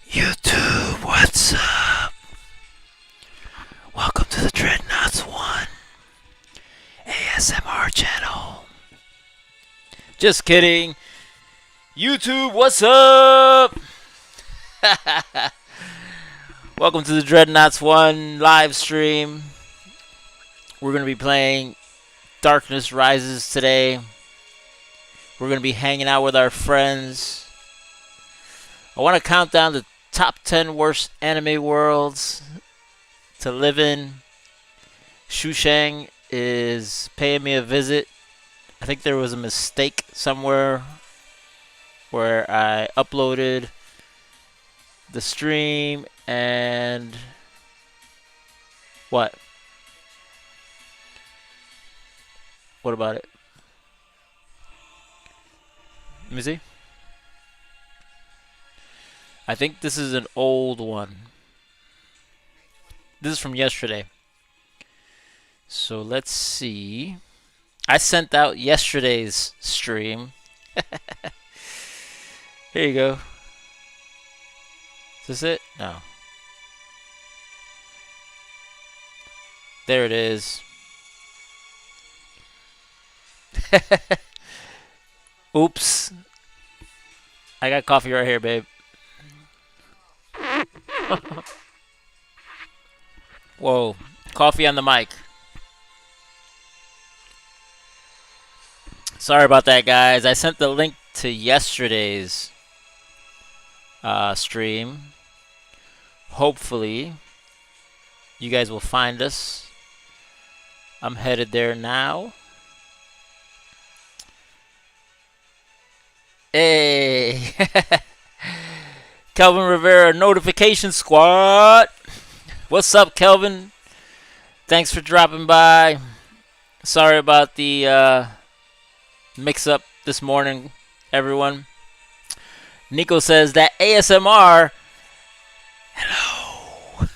YouTube, what's up? Welcome to the Dreadknots 1 ASMR channel. Just kidding. YouTube, what's up? Welcome to the Dreadknots 1 live stream. We're going to be playing Darkness Rises today. We're going to be hanging out with our friends. I want to count down the top 10 worst anime worlds to live in. Shushang is paying me a visit. I think there was a mistake somewhere where I uploaded the stream and what? What about it? Let me see. I think this is an old one. This is from yesterday. So let's see. I sent out yesterday's stream. Here you go. Is this it? No. There it is. Oops. I got coffee right here, babe. Whoa. Coffee on the mic. Sorry about that, guys. I sent the link to yesterday's stream. Hopefully, you guys will find us. I'm headed there now. Hey! Kelvin Rivera, Notification Squad. What's up, Kelvin? Thanks for dropping by. Sorry about the mix-up this morning, everyone. Nico says that ASMR. Hello.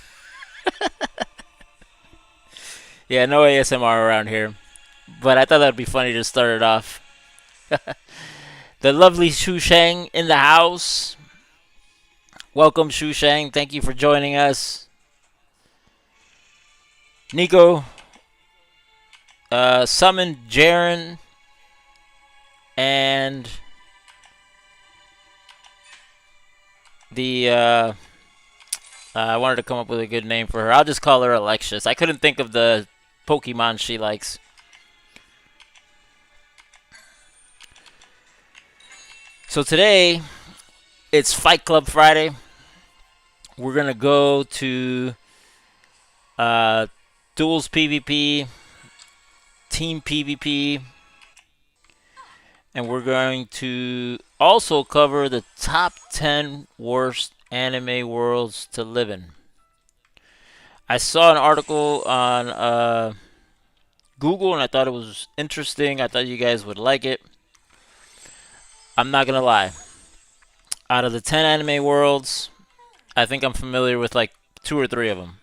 Yeah, no ASMR around here. But I thought that would be funny to start it off. The lovely Shushang in the house. Welcome, Shushang. Thank you for joining us. Nico, summon Jaren, and the I wanted to come up with a good name for her. I'll just call her Alexis. I couldn't think of the Pokemon she likes. So today, it's Fight Club Friday. We're gonna go to Duels PvP, Team PvP, and we're going to also cover the top 10 worst anime worlds to live in. I saw an article on Google and I thought it was interesting. I thought you guys would like it. I'm not gonna lie. Out of the 10 anime worlds, I think I'm familiar with like 2 or 3 of them.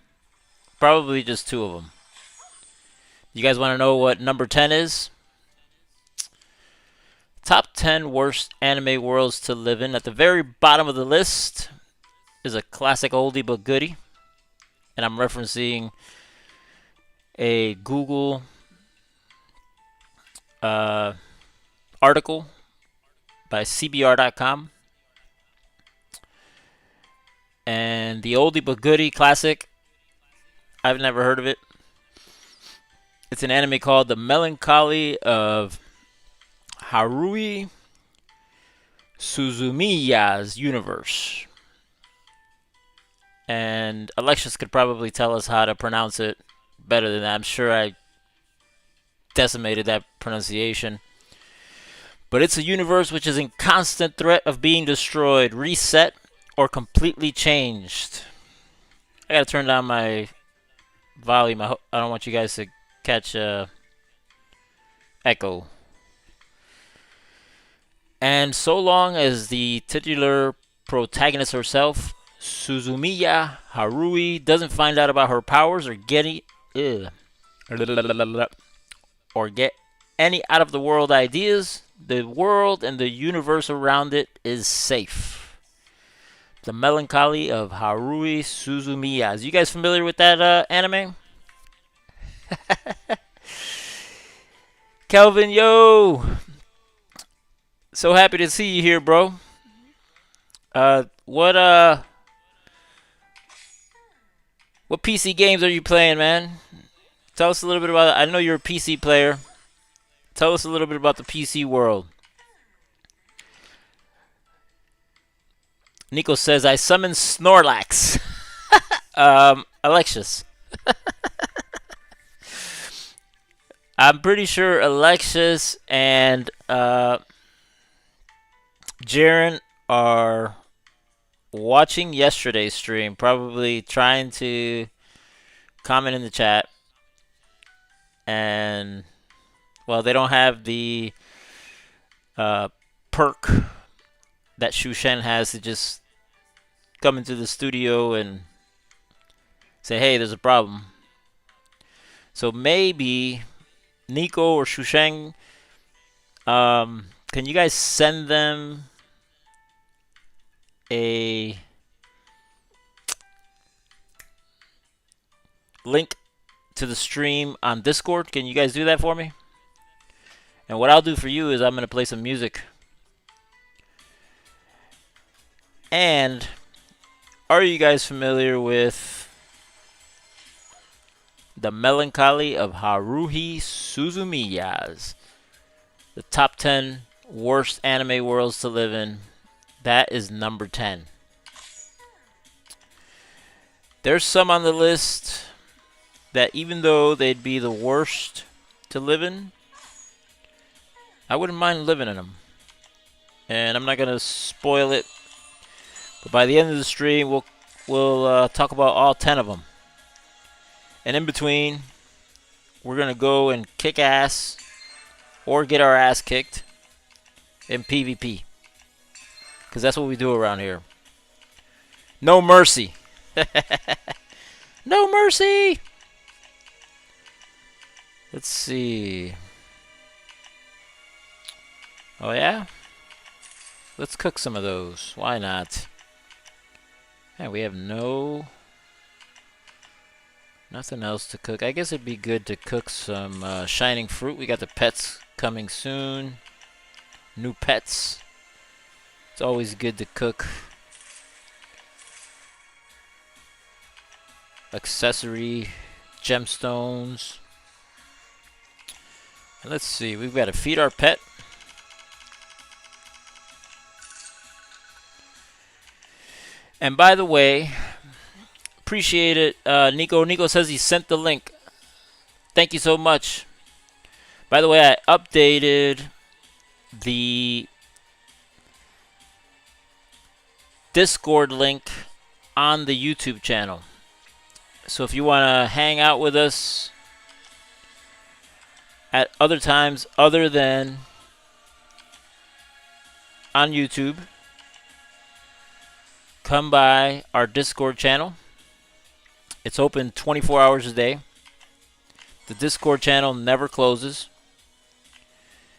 Probably just 2 of them. You guys want to know what number 10 is? Top 10 worst anime worlds to live in. At the very bottom of the list is a classic oldie but goodie. And I'm referencing a Google article by CBR.com. And the oldie but goodie classic, I've never heard of it. It's an anime called The Melancholy of Haruhi Suzumiya's Universe. And Alexis could probably tell us how to pronounce it better than that. I'm sure I decimated that pronunciation. But it's a universe which is in constant threat of being destroyed, reset, or completely changed. I gotta turn down my volume. I don't want you guys to catch echo. And so long as the titular protagonist herself, Suzumiya Haruhi, doesn't find out about her powers or get any out of the world ideas, the world and the universe around it is safe. The Melancholy of Haruhi Suzumiya. Is you guys familiar with that anime? Kelvin, yo! So happy to see you here, bro. What PC games are you playing, man? Tell us a little bit about it. I know you're a PC player. Tell us a little bit about the PC world. Nico says, I summon Snorlax. Alexius. I'm pretty sure Alexius and Jaren are watching yesterday's stream, probably trying to comment in the chat. And, well, they don't have the perk that Shushen has to just come into the studio and say, hey, there's a problem. So maybe Nico or Shushen, can you guys send them a link to the stream on Discord? Can you guys do that for me? And what I'll do for you is I'm going to play some music. And are you guys familiar with The Melancholy of Haruhi Suzumiya? The top 10 worst anime worlds to live in. That is number 10. There's some on the list that even though they'd be the worst to live in, I wouldn't mind living in them. And I'm not going to spoil it. But by the end of the stream, we'll talk about all 10 of them. And in between, we're going to go and kick ass or get our ass kicked in PvP. Because that's what we do around here. No mercy. No mercy. Let's see. Oh, yeah? Let's cook some of those. Why not? Yeah, we have nothing else to cook. I guess it'd be good to cook some shining fruit. We got the pets coming soon. New pets. It's always good to cook accessory gemstones. And let's see, we've got to feed our pet. And by the way, appreciate it. Nico says he sent the link. Thank you so much. By the way, I updated the Discord link on the YouTube channel. So if you want to hang out with us at other times other than on YouTube, come by our Discord channel. It's open 24 hours a day. The Discord channel never closes.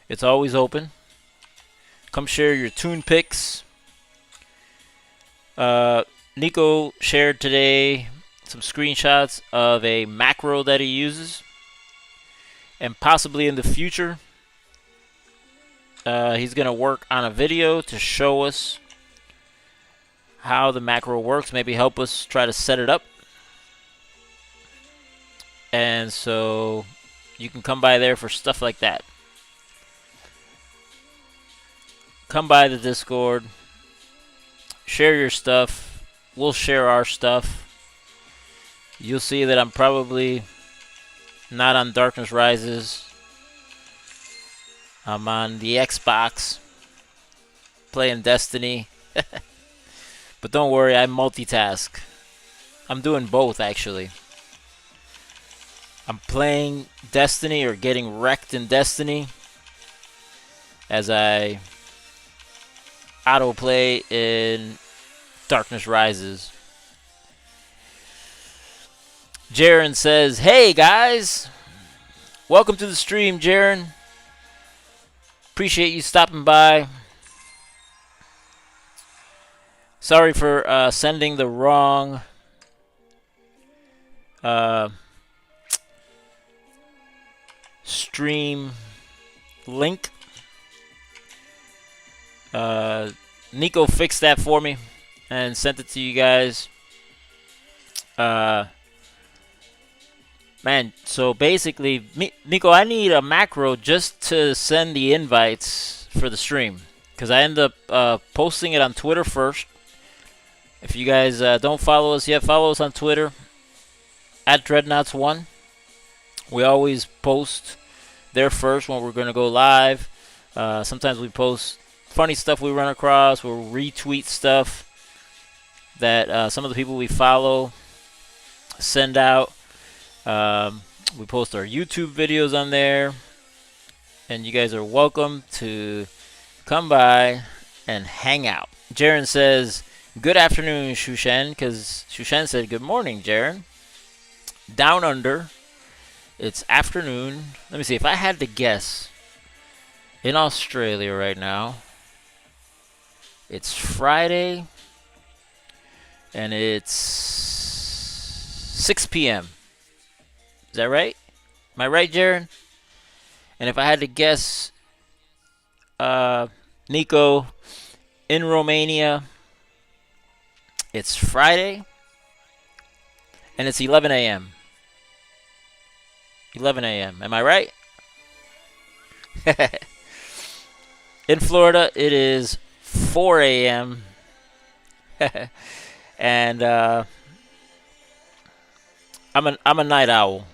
It's always open. Come share your tune picks. Nico shared today some screenshots of a macro that he uses. And possibly in the future, he's going to work on a video to show us how the macro works. Maybe help us try to set it up. And so you can come by there for stuff like that. Come by the Discord. Share your stuff. We'll share our stuff. You'll see that I'm probably not on Darkness Rises. I'm on the Xbox playing Destiny. But don't worry, I multitask. I'm doing both, actually. I'm playing Destiny or getting wrecked in Destiny as I autoplay in Darkness Rises. Jaren says, hey guys, welcome to the stream, Jaren. Appreciate you stopping by. Sorry for sending the wrong uh, stream link. Nico fixed that for me and sent it to you guys. Man, so basically, Nico, I need a macro just to send the invites for the stream. Because I end up posting it on Twitter first. If you guys don't follow us yet, follow us on Twitter at Dreadknots1. We always post there first when we're going to go live. Sometimes we post funny stuff we run across. We'll retweet stuff that some of the people we follow send out. We post our YouTube videos on there. And you guys are welcome to come by and hang out. Jaren says, good afternoon, Shushen, because Shushen said, good morning, Jaren. Down under, it's afternoon. Let me see, if I had to guess, in Australia right now, it's Friday, and it's 6 p.m. Is that right? Am I right, Jaren? And if I had to guess, Nico, in Romania, it's Friday, and it's 11 a.m. 11 a.m. Am I right? In Florida, it is 4 a.m. And I'm a night owl.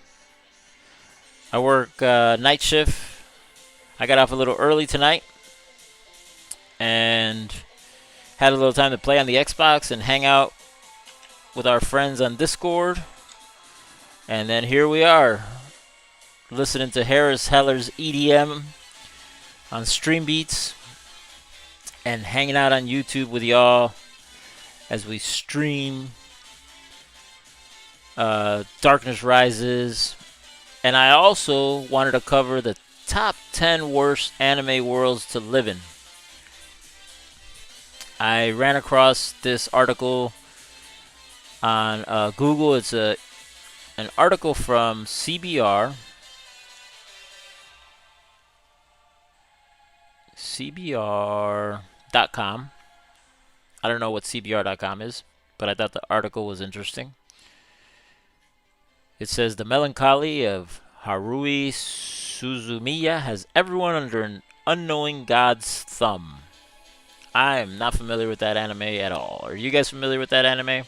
I work night shift. I got off a little early tonight and had a little time to play on the Xbox and hang out with our friends on Discord. And then here we are, listening to Harris Heller's EDM on Stream Beats and hanging out on YouTube with y'all as we stream Darkness Rises. And I also wanted to cover the top 10 worst anime worlds to live in. I ran across this article on Google. It's an article from CBR. CBR.com. I don't know what CBR.com is, but I thought the article was interesting. It says, the melancholy of Haruhi Suzumiya has everyone under an unknowing god's thumb. I am not familiar with that anime at all. Are you guys familiar with that anime?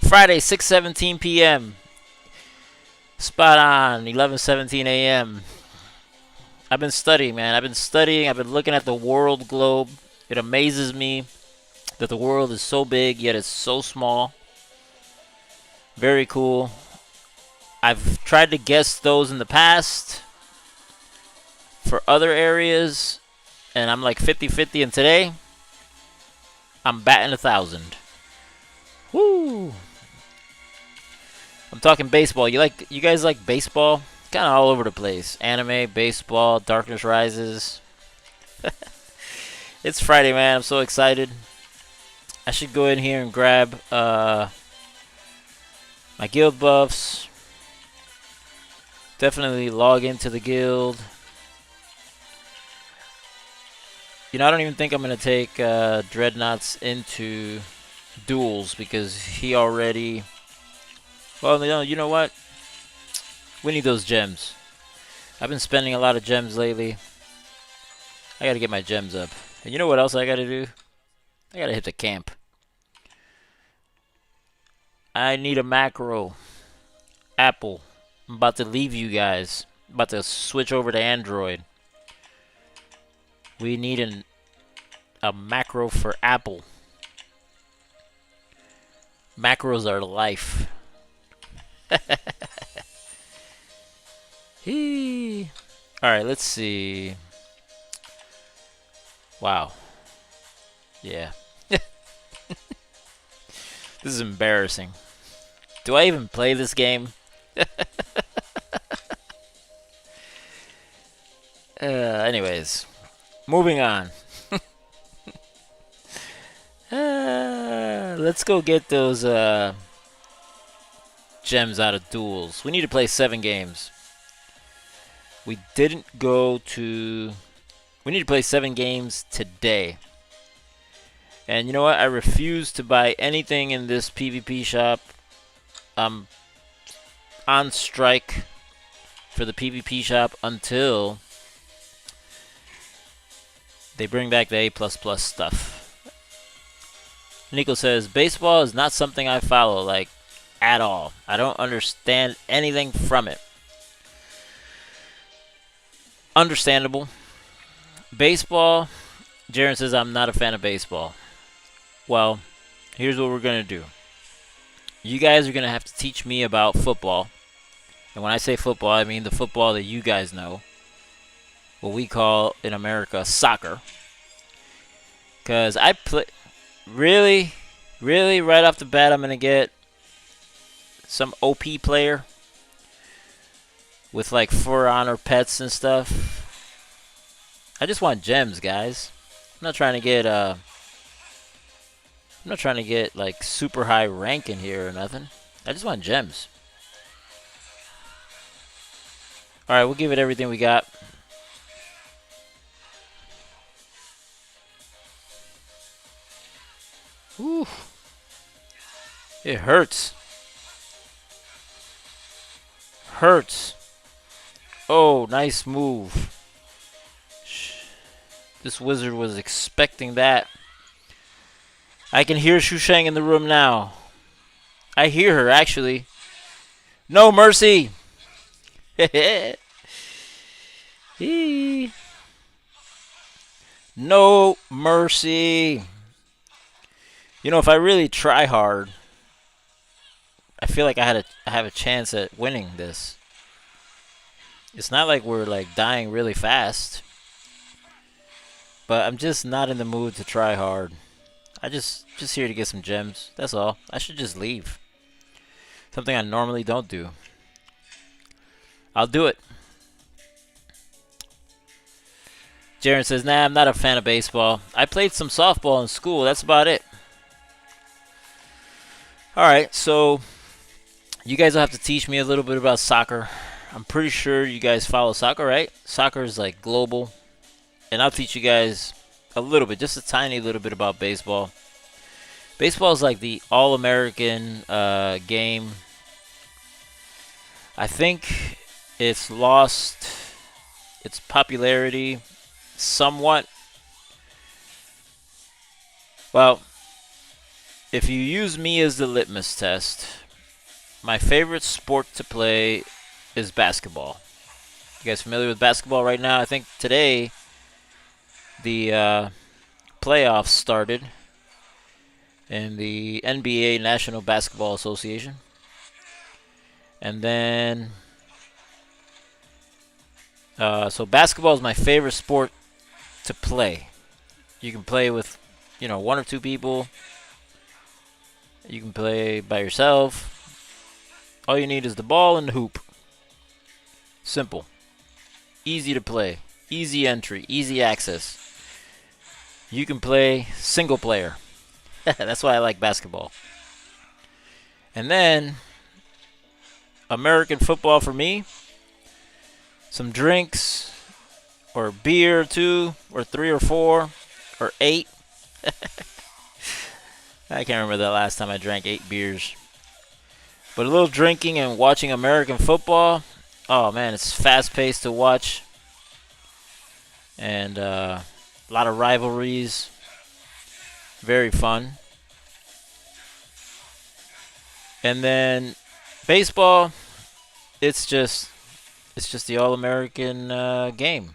Friday, 6:17 p.m. Spot on, 11:17 a.m. I've been studying, man. I've been looking at the world globe. It amazes me that the world is so big, yet it's so small. Very cool. I've tried to guess those in the past for other areas, and I'm like 50-50, and today I'm batting 1,000. Woo! I'm talking baseball. You guys like baseball? Kind of all over the place. Anime, baseball, Darkness Rises. It's Friday, man. I'm so excited. I should go in here and grab my guild buffs. Definitely log into the guild. You know, I don't even think I'm going to take Dreadknots into Duels because he already... Well, you know what? We need those gems. I've been spending a lot of gems lately. I got to get my gems up. And you know what else I got to do? I got to hit the camp. I need a macro. Apple. I'm about to leave you guys. I'm about to switch over to Android. We need a macro for Apple. Macros are life. Alright, let's see. Wow. Yeah. This is embarrassing. Do I even play this game? Anyways, moving on. Let's go get those gems out of duels. We need to play 7 games. We didn't go to... We need to play 7 games today. And you know what? I refuse to buy anything in this PvP shop. I'm on strike for the PvP shop until they bring back the A++ stuff. Nico says, baseball is not something I follow, like, at all. I don't understand anything from it. Understandable. Baseball, Jaron says, I'm not a fan of baseball. Well, here's what we're going to do. You guys are going to have to teach me about football. And when I say football, I mean the football that you guys know. What we call in America soccer. Because I play... Really, right off the bat, I'm going to get some OP player with like For Honor pets and stuff. I just want gems, guys. I'm not trying to get like super high rank in here or nothing. I just want gems. All right, we'll give it everything we got. Whew. It hurts. Hurts. Oh, nice move. This wizard was expecting that. I can hear Shusheng in the room now. I hear her, actually. No mercy. No mercy. You know, if I really try hard, I feel like I have a chance at winning this. It's not like we're like dying really fast, but I'm just not in the mood to try hard. I just here to get some gems. That's all. I should just leave. Something I normally don't do. I'll do it. Jaron says, nah, I'm not a fan of baseball. I played some softball in school. That's about it. Alright, so you guys will have to teach me a little bit about soccer. I'm pretty sure you guys follow soccer, right? Soccer is like global. And I'll teach you guys a little bit, just a tiny little bit about baseball. Baseball is like the all-American game. I think it's lost its popularity somewhat. Well, if you use me as the litmus test, my favorite sport to play is basketball. You guys familiar with basketball right now? I think today the playoffs started in the NBA, National Basketball Association. And then, so basketball is my favorite sport to play. You can play with, 1 or 2 people. You can play by yourself. All you need is the ball and the hoop. Simple. Easy to play. Easy entry. Easy access. You can play single player. That's why I like basketball. And then, American football for me. Some drinks. Or beer, 2, or 3, or 4, or 8. I can't remember the last time I drank 8 beers. But a little drinking and watching American football. Oh, man, it's fast-paced to watch. And a lot of rivalries. Very fun. And then baseball, it's just the all-American game.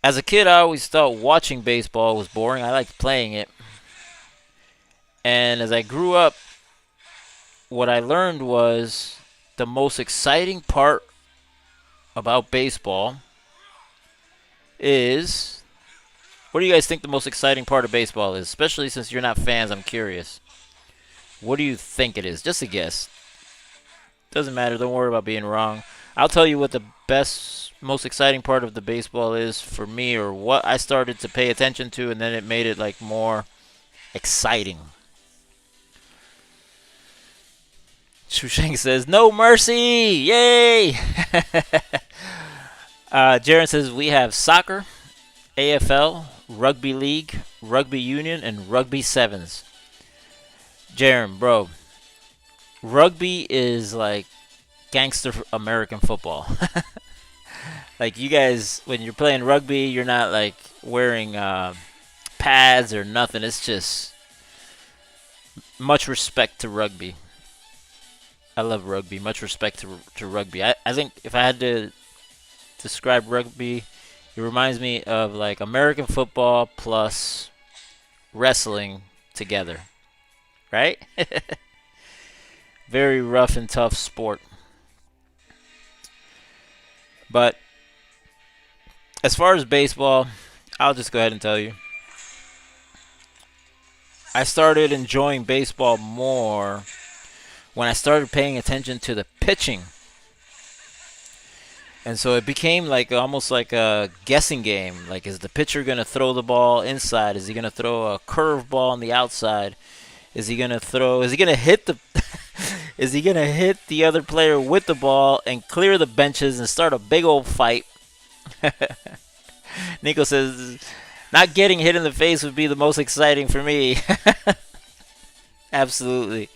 As a kid, I always thought watching baseball was boring. I liked playing it. And as I grew up, what I learned was the most exciting part about baseball is... What do you guys think the most exciting part of baseball is? Especially since you're not fans, I'm curious. What do you think it is? Just a guess. Doesn't matter. Don't worry about being wrong. I'll tell you what the most exciting part of the baseball is for me, or what I started to pay attention to, and then it made it like more exciting. Shushank says, "No mercy! Yay!" Jaren says, "We have soccer, AFL, rugby league, rugby union, and rugby sevens." Jaren, bro, rugby is like gangster American football. Like you guys, when you're playing rugby, you're not like wearing pads or nothing. It's just much respect to rugby. I love rugby. Much respect to rugby. I think if I had to describe rugby, it reminds me of like American football plus wrestling together, right? Very rough and tough sport. But as far as baseball, I'll just go ahead and tell you. I started enjoying baseball more when I started paying attention to the pitching. And so it became like almost like a guessing game. Like, is the pitcher going to throw the ball inside? Is he going to throw a curve ball on the outside? Is he going to throw? Is he going to hit the? Is he going to hit the other player with the ball and clear the benches and start a big old fight? Nico says, not getting hit in the face would be the most exciting for me. Absolutely.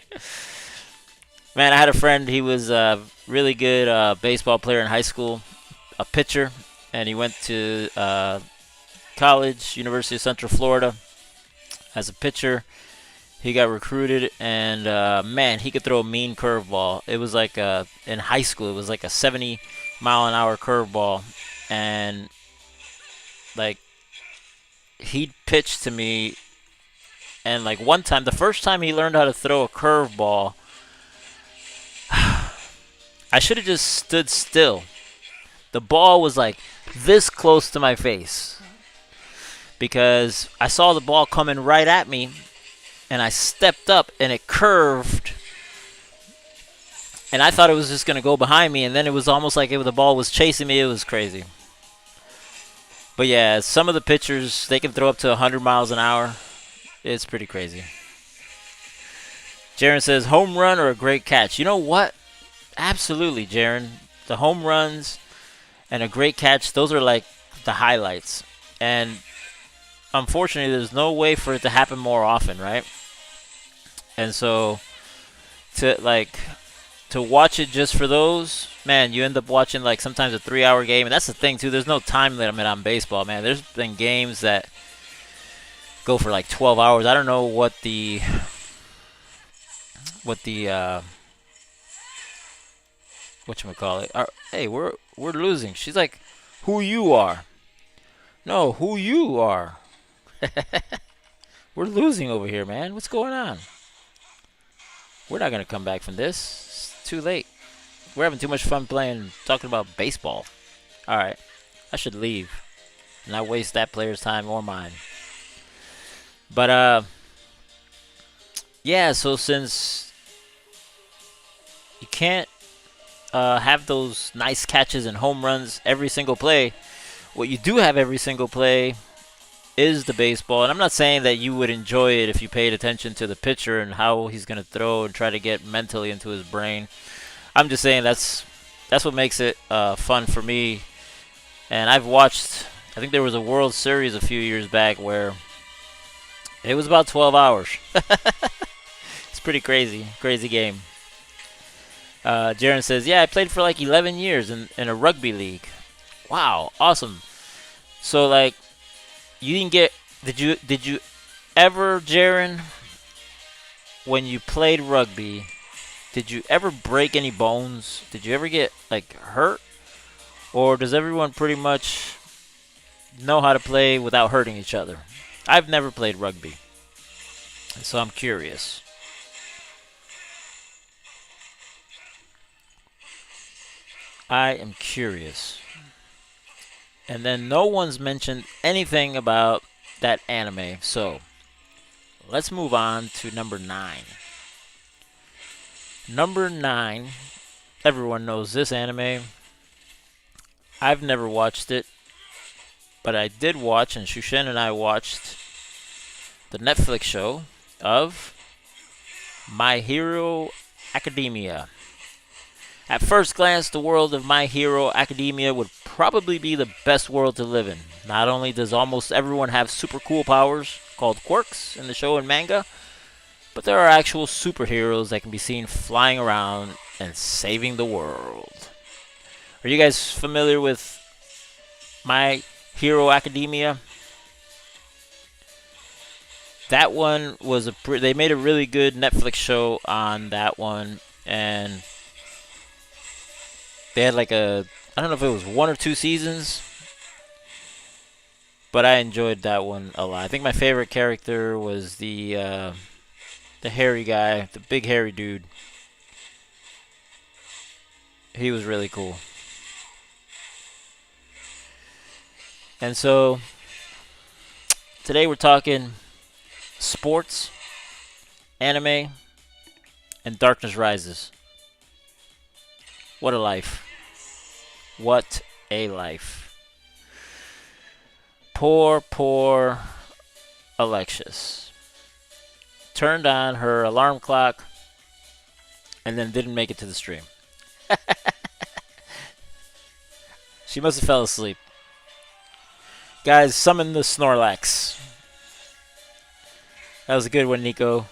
Man, I had a friend. He was a really good baseball player in high school, a pitcher, and he went to college, University of Central Florida, as a pitcher. He got recruited, and man, he could throw a mean curveball. It was like in high school, it was like a 70-mile-an-hour curveball, and like he'd pitch to me, and like one time, the first time he learned how to throw a curveball, I should have just stood still. The ball was like this close to my face because I saw the ball coming right at me, and I stepped up and it curved, and I thought it was just going to go behind me, and then it was almost like the ball was chasing me. It was crazy. But yeah, some of the pitchers, they can throw up to 100 miles an hour. It's pretty crazy. Jaren says, home run or a great catch? You know what? Absolutely, Jaren. The home runs and a great catch, those are like the highlights. And unfortunately, there's no way for it to happen more often, right? And so to watch it just for those, man, you end up watching like sometimes a 3-hour game. And that's the thing, too. There's no time limit on baseball, man. There's been games that go for like 12 hours. I don't know what the whatchamacallit. Hey, we're losing. She's like, who you are? No, who you are. We're losing over here, man. What's going on? We're not going to come back from this. It's too late. We're having too much fun talking about baseball. All right. I should leave and not waste that player's time or mine. But, yeah, so since you can't have those nice catches and home runs every single play, what you do have every single play is the baseball. And I'm not saying that you would enjoy it if you paid attention to the pitcher and how he's going to throw and try to get mentally into his brain. I'm just saying that's what makes it fun for me. And I've watched, I think there was a World Series a few years back where it was about 12 hours. It's pretty crazy game. Jaren says, yeah, I played for like 11 years in a rugby league. Wow, awesome. So like, you didn't get, did you ever, Jaren, when you played rugby, did you ever break any bones? Did you ever get like hurt? Or does everyone pretty much know how to play without hurting each other? I've never played rugby, so I'm curious. I am curious. And then no one's mentioned anything about that anime, so let's move on to number 9. Number 9, everyone knows this anime. I've never watched it, but I did watch, and Shushen and I watched the Netflix show of My Hero Academia. At first glance, the world of My Hero Academia would probably be the best world to live in. Not only does almost everyone have super cool powers called quirks in the show and manga, but there are actual superheroes that can be seen flying around and saving the world. Are you guys familiar with My Hero Academia? That one was they made a really good Netflix show on that one, and they had like I don't know if it was 1 or 2 seasons, but I enjoyed that one a lot. I think my favorite character was the hairy guy, the big hairy dude. He was really cool. And so today we're talking sports, anime, and Darkness Rises. What a life. What a life. Poor Alexis. Turned on her alarm clock and then didn't make it to the stream. She must have fell asleep. Guys, summon the Snorlax. That was a good one, Nico.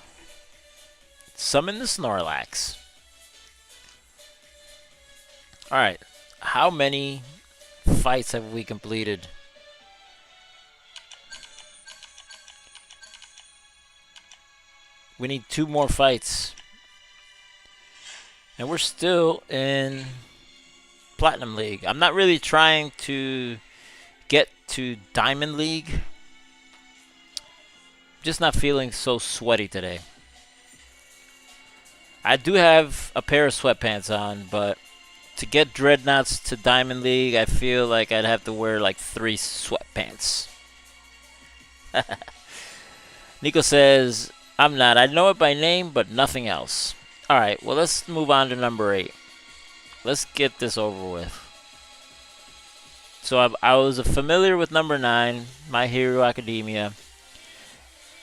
Summon the Snorlax. Alright. How many fights have we completed? We need 2 more fights. And we're still in Platinum League. I'm not really trying to get to Diamond League. Just not feeling so sweaty today. I do have a pair of sweatpants on, but to get Dreadknots to Diamond League, I feel like I'd have to wear like 3 sweatpants. Nico says, I'm not. I know it by name, but nothing else. Alright, well, let's move on to number 8. Let's get this over with. So I was familiar with number 9, My Hero Academia.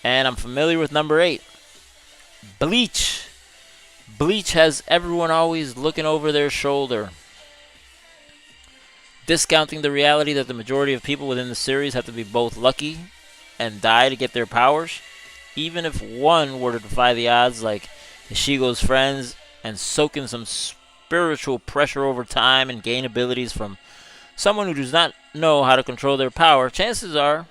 And I'm familiar with number 8, Bleach. Bleach has everyone always looking over their shoulder, discounting the reality that the majority of people within the series have to be both lucky and die to get their powers. Even if one were to defy the odds like Ishigo's friends and soak in some spiritual pressure over time and gain abilities from someone who does not know how to control their power, chances are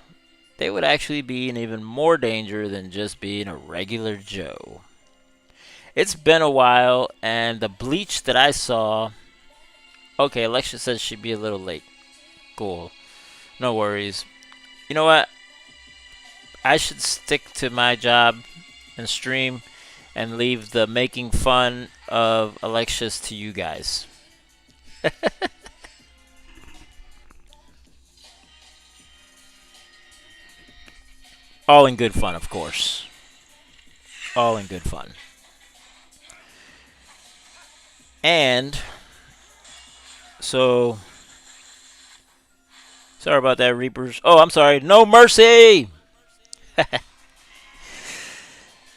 they would actually be in even more danger than just being a regular Joe. It's been a while, and the Bleach that I saw... Okay, Alexia says she'd be a little late. Cool. No worries. You know what? I should stick to my job and stream and leave the making fun of Alexia's to you guys. All in good fun, of course. All in good fun. And so, sorry about that, Reapers. Oh, I'm sorry. No mercy!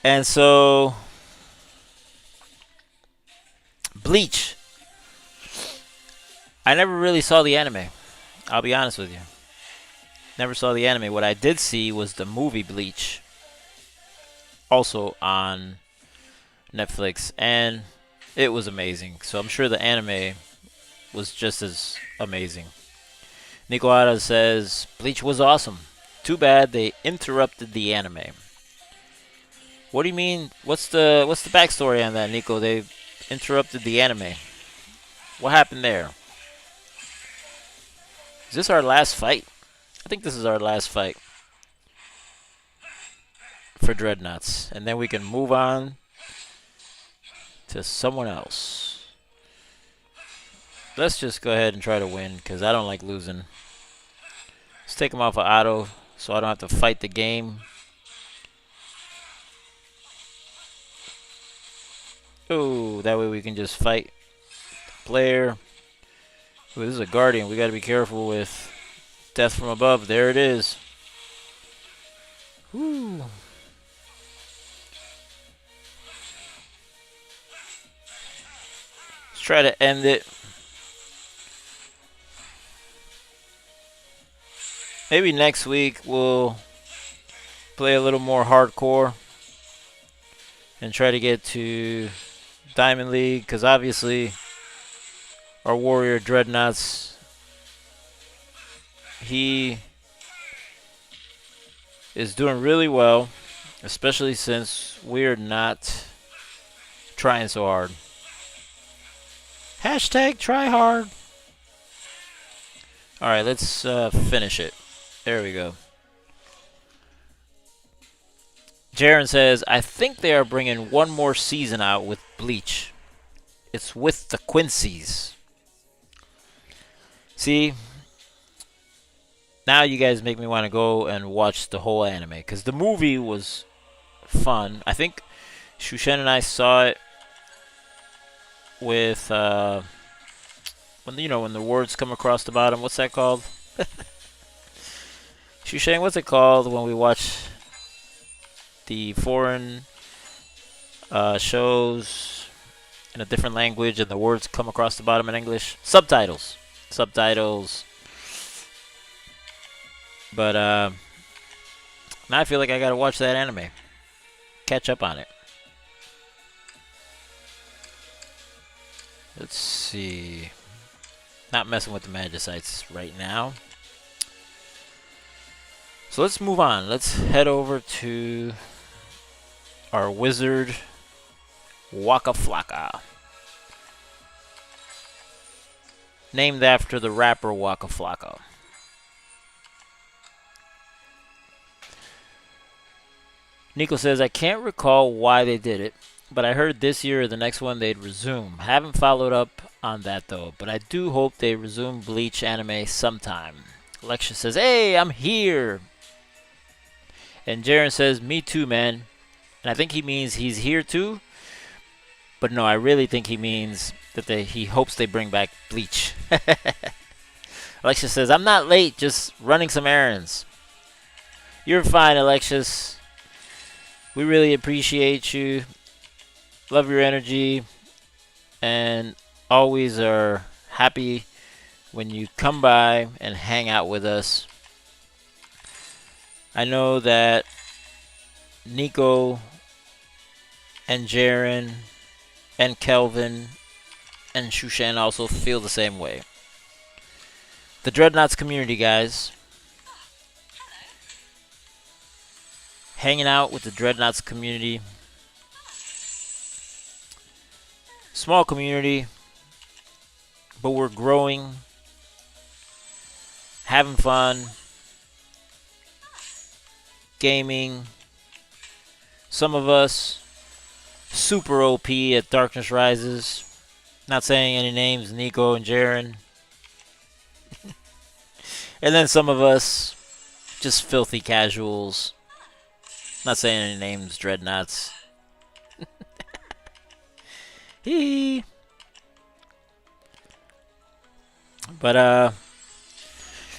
And so, Bleach. I never really saw the anime. I'll be honest with you. Never saw the anime. What I did see was the movie Bleach. Also on Netflix. And it was amazing. So I'm sure the anime was just as amazing. Nico Ada says, Bleach was awesome. Too bad they interrupted the anime. What do you mean? What's the backstory on that, Nico? They interrupted the anime. What happened there? Is this our last fight? I think this is our last fight for Dreadknots. And then we can move on to someone else. Let's just go ahead and try to win, because I don't like losing. Let's take him off of auto so I don't have to fight the game. Oh, that way we can just fight player. Ooh, this is a Guardian. We got to be careful with death from above. There it is. Woo. try to end it. Maybe next week we'll play a little more hardcore and try to get to Diamond League, because obviously our warrior Dreadknots, he is doing really well, especially since we're not trying so hard. Hashtag try hard. Alright, let's finish it. There we go. Jaren says, I think they are bringing one more season out with Bleach. It's with the Quincy's. See, now you guys make me want to go and watch the whole anime, because the movie was fun. I think Shushen and I saw it with when the words come across the bottom. What's that called? Shushen, what's it called when we watch the foreign shows in a different language and the words come across the bottom in English? Subtitles. But now I feel like I gotta watch that anime. Catch up on it. Let's see. Not messing with the Magicites right now. So let's move on. Let's head over to our wizard, Waka Flocka. Named after the rapper Waka Flocka. Nico says, I can't recall why they did it, but I heard this year or the next one they'd resume. Haven't followed up on that though, but I do hope they resume Bleach anime sometime. Alexia says, hey, I'm here. And Jaren says, me too, man. And I think he means he's here too. But no, I really think he means that he hopes they bring back Bleach. Alexia says, I'm not late, just running some errands. You're fine, Alexius. We really appreciate you. Love your energy. And always are happy when you come by and hang out with us. I know that Nico and Jaren and Kelvin and Shushan also feel the same way. The Dreadknots community, guys. Hanging out with the Dreadknots community. Small community, but we're growing, having fun, gaming. Some of us super OP at Darkness Rises. Not saying any names, Nico and Jaren. And then some of us just filthy casuals. Not saying any names, Dreadknots. Hee. But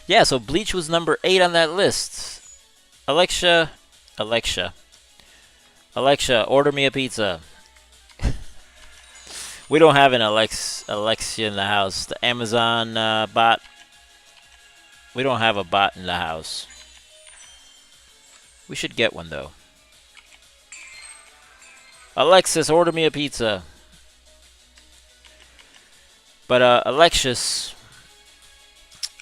yeah, so Bleach was number 8 on that list. Alexa, order me a pizza. We don't have an Alexia in the house. The Amazon bot. We don't have a bot in the house. We should get one though. Alexis, order me a pizza. But Alexius,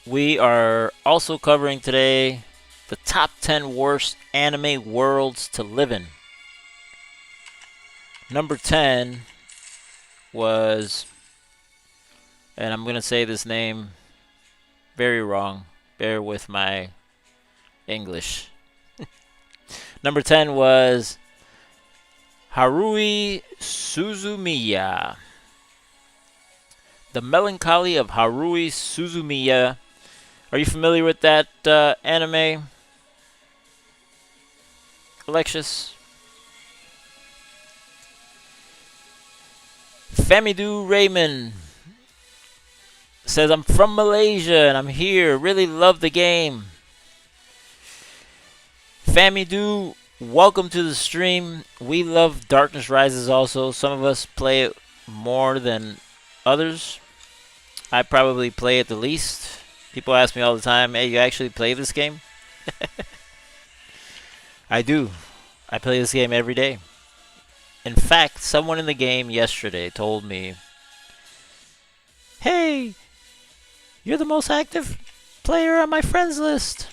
we are also covering today the top 10 worst anime worlds to live in. Number 10 was, and I'm going to say this name very wrong. Bear with my English. Number 10 was Haruhi Suzumiya. The Melancholy of Haruhi Suzumiya. Are you familiar with that anime, Alexius? Famidu Raymond says, I'm from Malaysia and I'm here. Really love the game. Famidu, welcome to the stream. We love Darkness Rises also. Some of us play it more than others. I probably play it the least. People ask me all the time, hey, you actually play this game? I do. I play this game every day. In fact, someone in the game yesterday told me, hey, you're the most active player on my friends list.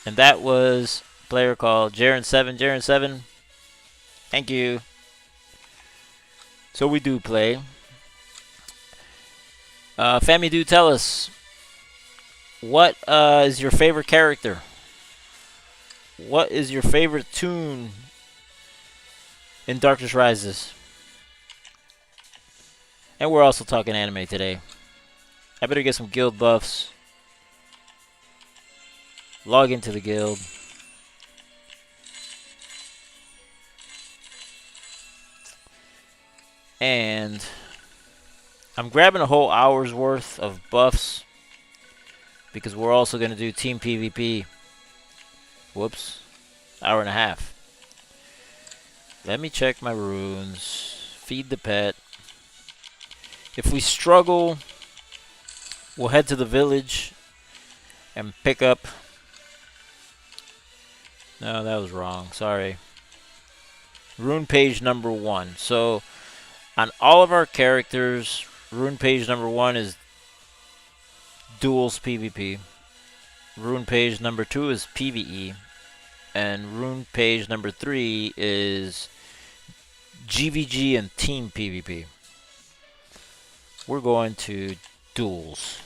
And that was a player called Jaren7. Jaren7, thank you. So we do play. Fami, do tell us, what is your favorite character? What is your favorite tune in Darkness Rises? And we're also talking anime today. I better get some guild buffs. Log into the guild. And I'm grabbing a whole hour's worth of buffs because we're also going to do team PvP. Whoops. Hour and a half. Let me check my runes. Feed the pet. If we struggle, we'll head to the village and pick up. No, that was wrong. Sorry. Rune page number 1. So, on all of our characters, rune page number 1 is Duels PvP. Rune page number 2 is PvE. And rune page number 3 is GVG and Team PvP. We're going to Duels.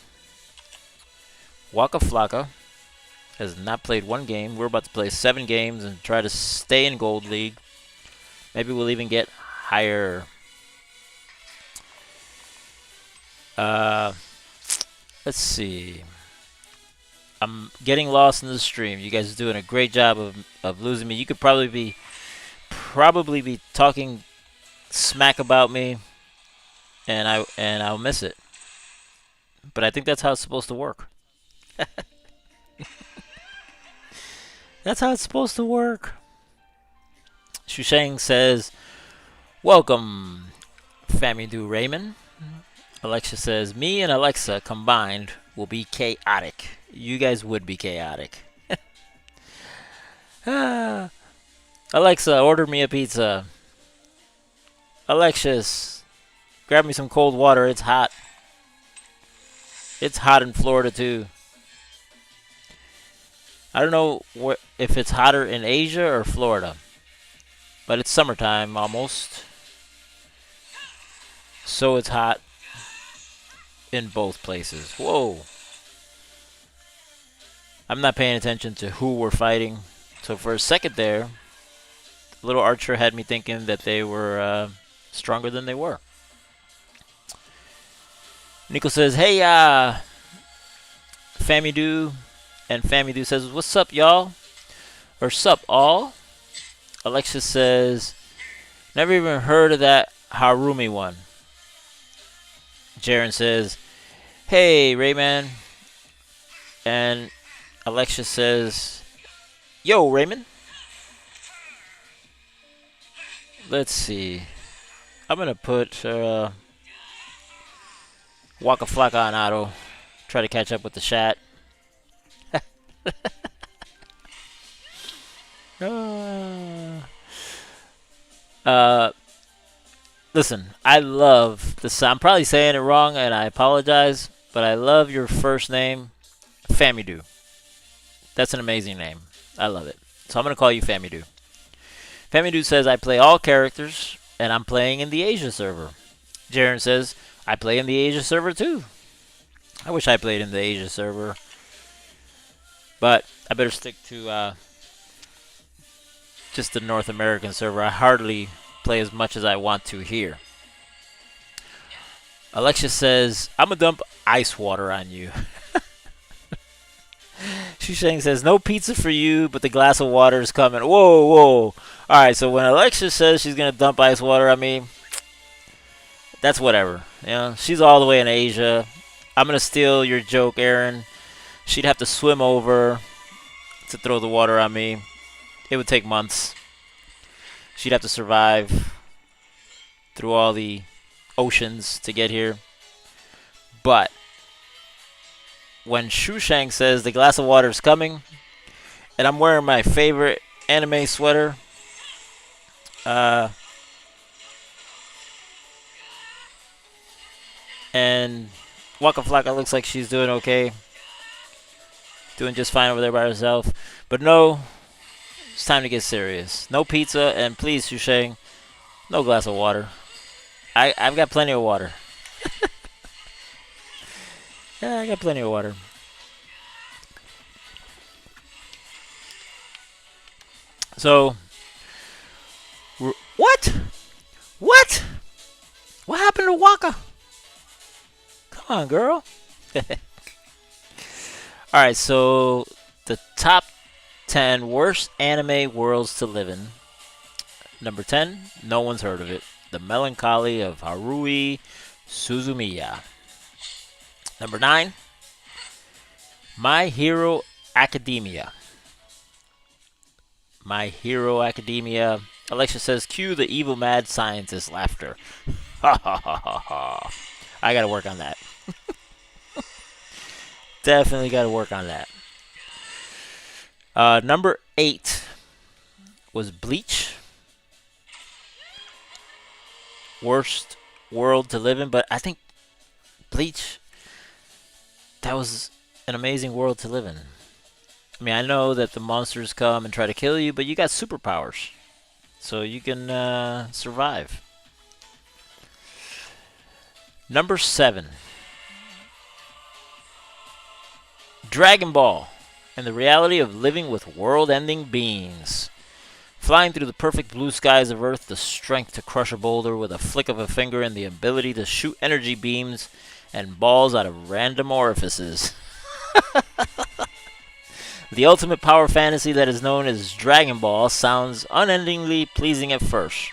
Waka Flocka has not played one game. We're about to play 7 games and try to stay in Gold League. Maybe we'll even get higher. Let's see. I'm getting lost in the stream. You guys are doing a great job of losing me. You could probably be talking smack about me, and I'll miss it. But I think that's how it's supposed to work. That's how it's supposed to work. Shusheng says, welcome, Famidu Raymond. Alexa says, me and Alexa combined will be chaotic. You guys would be chaotic. Alexa, order me a pizza. Alexis, grab me some cold water. It's hot. It's hot in Florida, too. I don't know if it's hotter in Asia or Florida. But it's summertime, almost. So it's hot in both places. Whoa. I'm not paying attention to who we're fighting. So for a second there, the little archer had me thinking that they were stronger than they were. Nico says, hey, Famidu. And Famidu says, what's up, y'all? Or sup, all? Alexis says, never even heard of that Harumi one. Jaren says, hey, Rayman. And Alexis says, yo, Raymond. Let's see. I'm going to put Waka Flocka on auto. Try to catch up with the chat. Listen, I love this. I'm probably saying it wrong, and I apologize, but I love your first name, Famidu. That's an amazing name. I love it. So I'm going to call you Famidu. Famidu says, I play all characters, and I'm playing in the Asia server. Jaren says, I play in the Asia server, too. I wish I played in the Asia server. But I better stick to just the North American server. I hardly play as much as I want to here. Alexia says, I'm going to dump ice water on you. Shusheng says, no pizza for you, but the glass of water is coming. Whoa, whoa. All right, so when Alexia says she's going to dump ice water on me, that's whatever. You know, she's all the way in Asia. I'm going to steal your joke, Aaron. She'd have to swim over to throw the water on me. It would take months. She'd have to survive through all the oceans to get here. But when Shushang says the glass of water is coming, and I'm wearing my favorite anime sweater, uh, and Waka Flocka looks like she's doing okay, doing just fine over there by herself. But no, it's time to get serious. No pizza, and please, Shushang, no glass of water. I've got plenty of water. Yeah, I got plenty of water. So, what? What? What happened to Waka? Come on, girl. Alright, so the top 10 worst anime worlds to live in. Number 10, no one's heard of it. The Melancholy of Haruhi Suzumiya. Number 9, My Hero Academia. My Hero Academia. Alexa says, cue the evil mad scientist laughter. Ha ha ha ha ha. I gotta work on that. Definitely gotta work on that. Number 8 was Bleach. Worst world to live in, but I think Bleach, that was an amazing world to live in. I mean, I know that the monsters come and try to kill you, but you got superpowers. So you can survive. Number 7. Dragon Ball and the reality of living with world-ending beings. Flying through the perfect blue skies of Earth, the strength to crush a boulder with a flick of a finger, and the ability to shoot energy beams and balls out of random orifices. The ultimate power fantasy that is known as Dragon Ball sounds unendingly pleasing at first.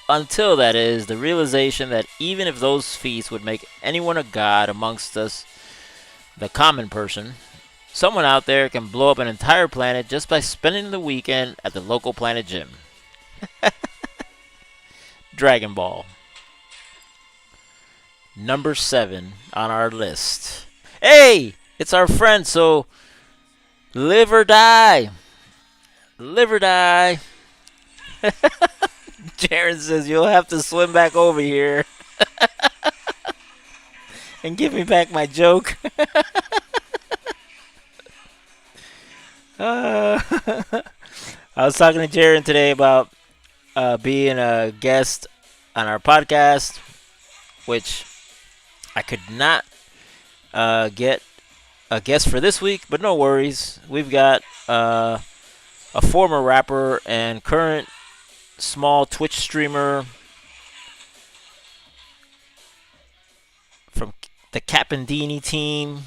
Until, that is, the realization that even if those feats would make anyone a god amongst us, the common person, someone out there can blow up an entire planet just by spending the weekend at the local planet gym. Dragon Ball. Number 7 on our list. Hey! It's our friend, so live or die. Live or die. Jaren says you'll have to swim back over here and give me back my joke. I was talking to Jaren today about being a guest on our podcast, which I could not get a guest for this week, but no worries. We've got a former rapper and current small Twitch streamer from the Capandini team,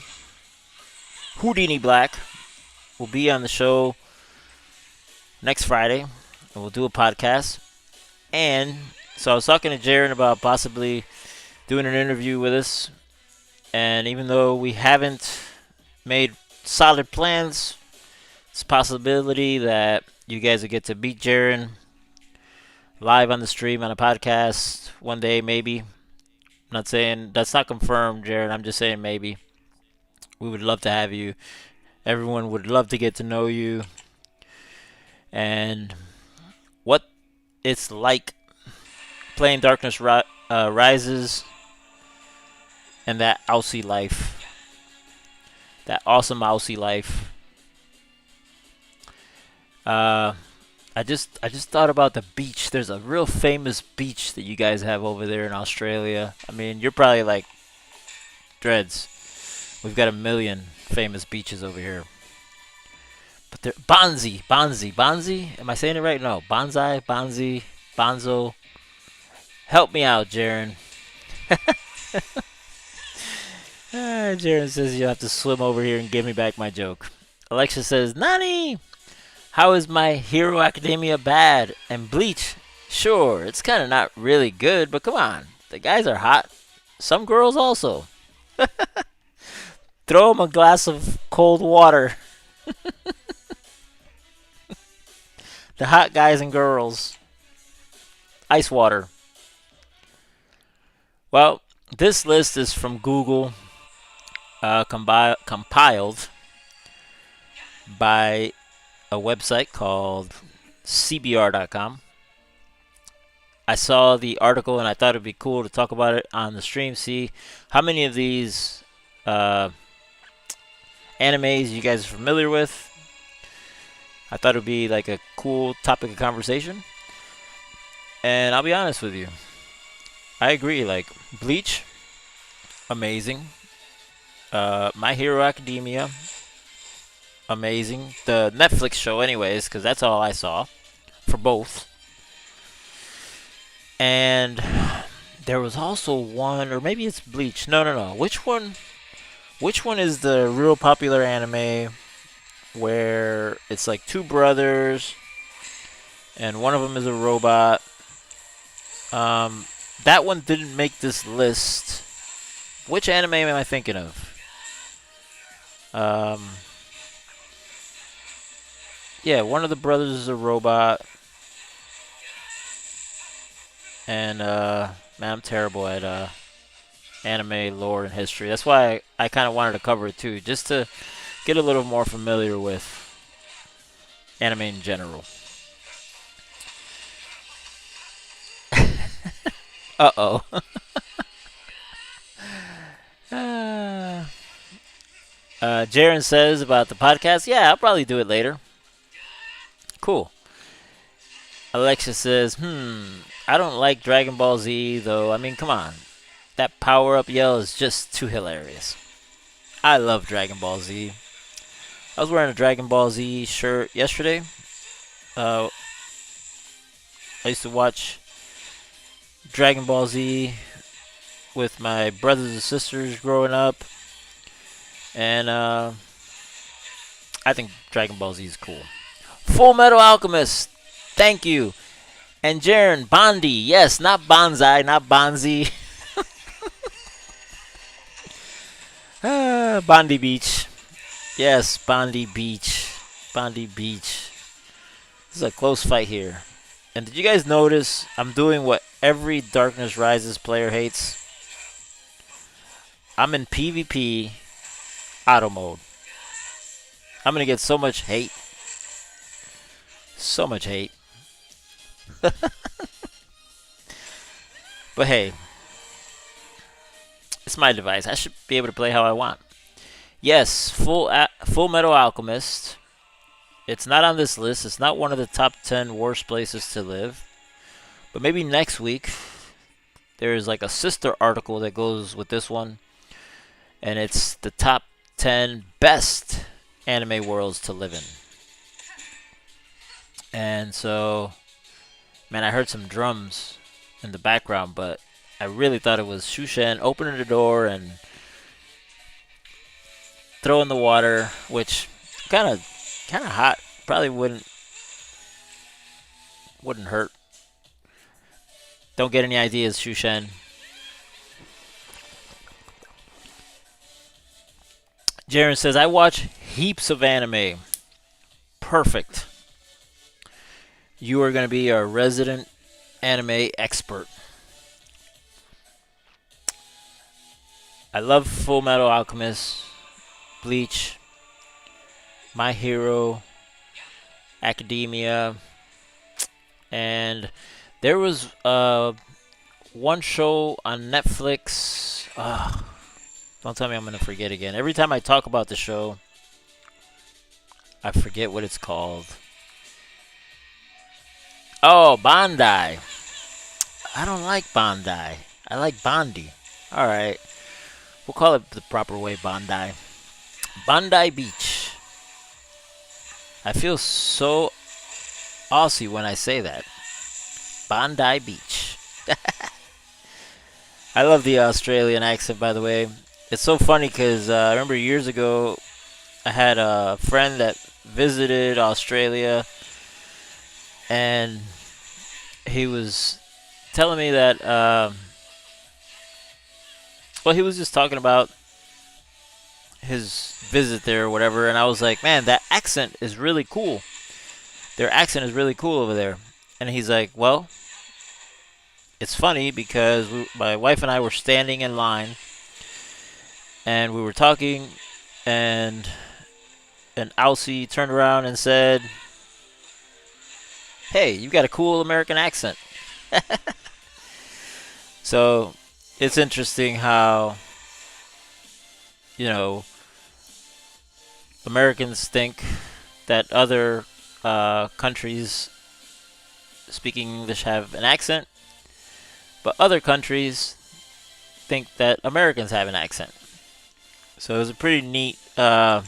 Houdini Black, will be on the show next Friday, and we'll do a podcast. And so I was talking to Jaren about possibly doing an interview with us, and even though we haven't made solid plans, it's a possibility that you guys will get to meet Jaren live on the stream on a podcast one day, maybe. I'm not saying that's not confirmed, Jaren. I'm just saying maybe. We would love to have you. Everyone would love to get to know you and what it's like playing Darkness Rises and that Aussie life. That awesome Aussie life. I just thought about the beach. There's a real famous beach that you guys have over there in Australia. I mean, you're probably like Dreads. We've got a million famous beaches over here. But they're Bonzi. Am I saying it right? No. Bonzi, Bonzo. Help me out, Jaren. Jaren says you have to swim over here and give me back my joke. Alexa says, Nani! How is My Hero Academia bad? And Bleach? Sure, it's kind of not really good, but come on. The guys are hot. Some girls also. Throw them a glass of cold water. The hot guys and girls. Ice water. Well, this list is from Google, compiled by a website called CBR.com. I saw the article and I thought it'd be cool to talk about it on the stream. See how many of these uh, animes you guys are familiar with. I thought it'd be like a cool topic of conversation. And I'll be honest with you, I agree. Like Bleach, amazing. My Hero Academia, amazing. The Netflix show, anyways, because that's all I saw for both. And there was also one, or maybe it's Bleach. No, no, no. Which one? Which one is the real popular anime where it's like two brothers and one of them is a robot? That one didn't make this list. Which anime am I thinking of? Yeah, one of the brothers is a robot. And man, I'm terrible at anime lore and history. That's why I kind of wanted to cover it too, just to get a little more familiar with anime in general. Uh-oh. Jaren says about the podcast, yeah, I'll probably do it later. Cool. Alexa says, I don't like Dragon Ball Z, though. I mean, come on. That power-up yell is just too hilarious. I love Dragon Ball Z. I was wearing a Dragon Ball Z shirt yesterday. I used to watch Dragon Ball Z with my brothers and sisters growing up. And I think Dragon Ball Z is cool. Full Metal Alchemist. Thank you. And Jaren, Bondi. Yes, not Bonsai, not Bonzi. Bondi Beach. Yes, Bondi Beach. Bondi Beach. This is a close fight here. And did you guys notice I'm doing what every Darkness Rises player hates? I'm in PvP auto mode. I'm going to get so much hate. So much hate. But hey, it's my device. I should be able to play how I want. Yes, Full Metal Alchemist. It's not on this list. It's not one of the top 10 worst places to live. But maybe next week, there's like a sister article that goes with this one. And it's the top 10 best anime worlds to live in. And so, man, I heard some drums in the background, but I really thought it was Shushen opening the door and throwing the water, which kind of hot. Probably wouldn't hurt. Don't get any ideas, Shushen. Jaren says, I watch heaps of anime. Perfect. You are going to be our resident anime expert. I love Full Metal Alchemist, Bleach, My Hero Academia, and there was one show on Netflix. Don't tell me I'm going to forget again. Every time I talk about the show, I forget what it's called. Oh, Bondi. I don't like Bondi. I like Bondi. Alright. We'll call it the proper way, Bondi. Bondi Beach. I feel so Aussie when I say that. Bondi Beach. I love the Australian accent, by the way. It's so funny because I remember years ago I had a friend that visited Australia, and he was telling me that, well, he was just talking about his visit there or whatever, and I was like, man, that accent is really cool. Their accent is really cool over there. And he's like, well, it's funny because my wife and I were standing in line and we were talking, and Aussie turned around and said, "Hey, you got a cool American accent." So it's interesting how, you know, Americans think that other countries speaking English have an accent, but other countries think that Americans have an accent. So it was a pretty neat. I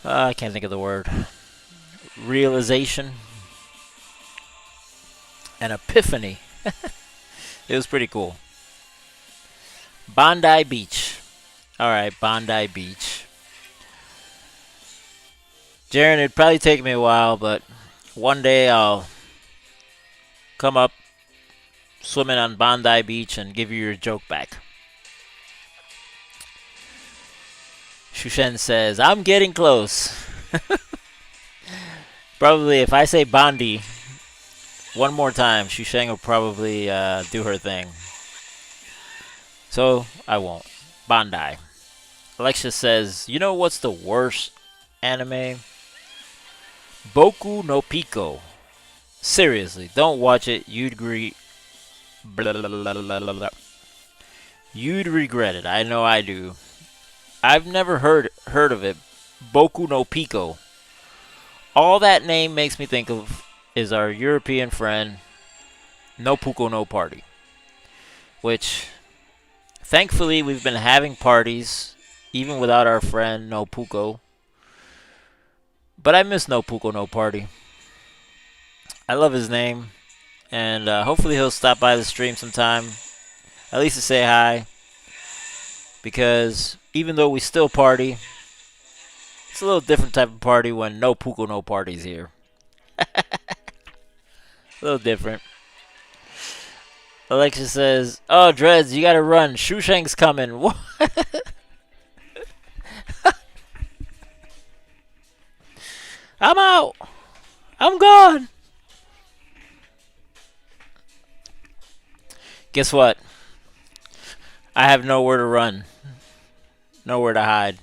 can't think of the word. Realization, an epiphany. It was pretty cool. Bondi Beach. All right, Bondi Beach. Jaren, it'd probably take me a while, but one day I'll come up swimming on Bondi Beach and give you your joke back. Shushen says, I'm getting close. Probably if I say Bondi one more time, Shushen will probably do her thing. So I won't. Bondi. Alexia says, you know what's the worst anime? Boku no Pico. Seriously, don't watch it. You'd agree. Blah, blah, blah, blah, blah, blah. You'd regret it. I know I do. I've never heard of it. Boku no Pico. All that name makes me think of is our European friend, No Puko No Party. Which, thankfully, we've been having parties even without our friend No Puko. But I miss No Puko No Party. I love his name. And hopefully he'll stop by the stream sometime. At least to say hi. Because even though we still party, it's a little different type of party when No Puko No Party's here. A little different. Alexa says, oh, Dreads, you gotta run. Shushank's coming. What? I'm out. I'm gone. Guess what? I have nowhere to run. Nowhere to hide.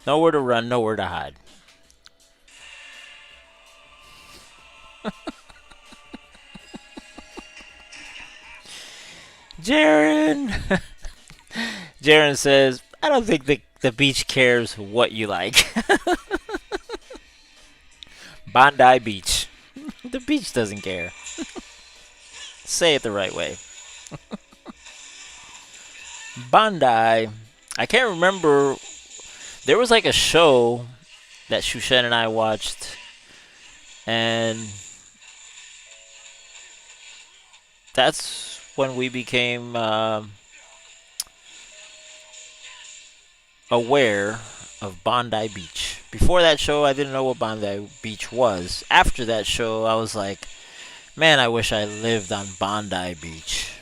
Nowhere to run, nowhere to hide. Jaren! Jaren says, I don't think the beach cares what you like. Bondi Beach. The beach doesn't care. Say it the right way. Bondi. I can't remember. There was like a show that Shushen and I watched, and that's when we became aware of Bondi Beach. Before that show, I didn't know what Bondi Beach was. After that show, I was like, man, I wish I lived on Bondi Beach.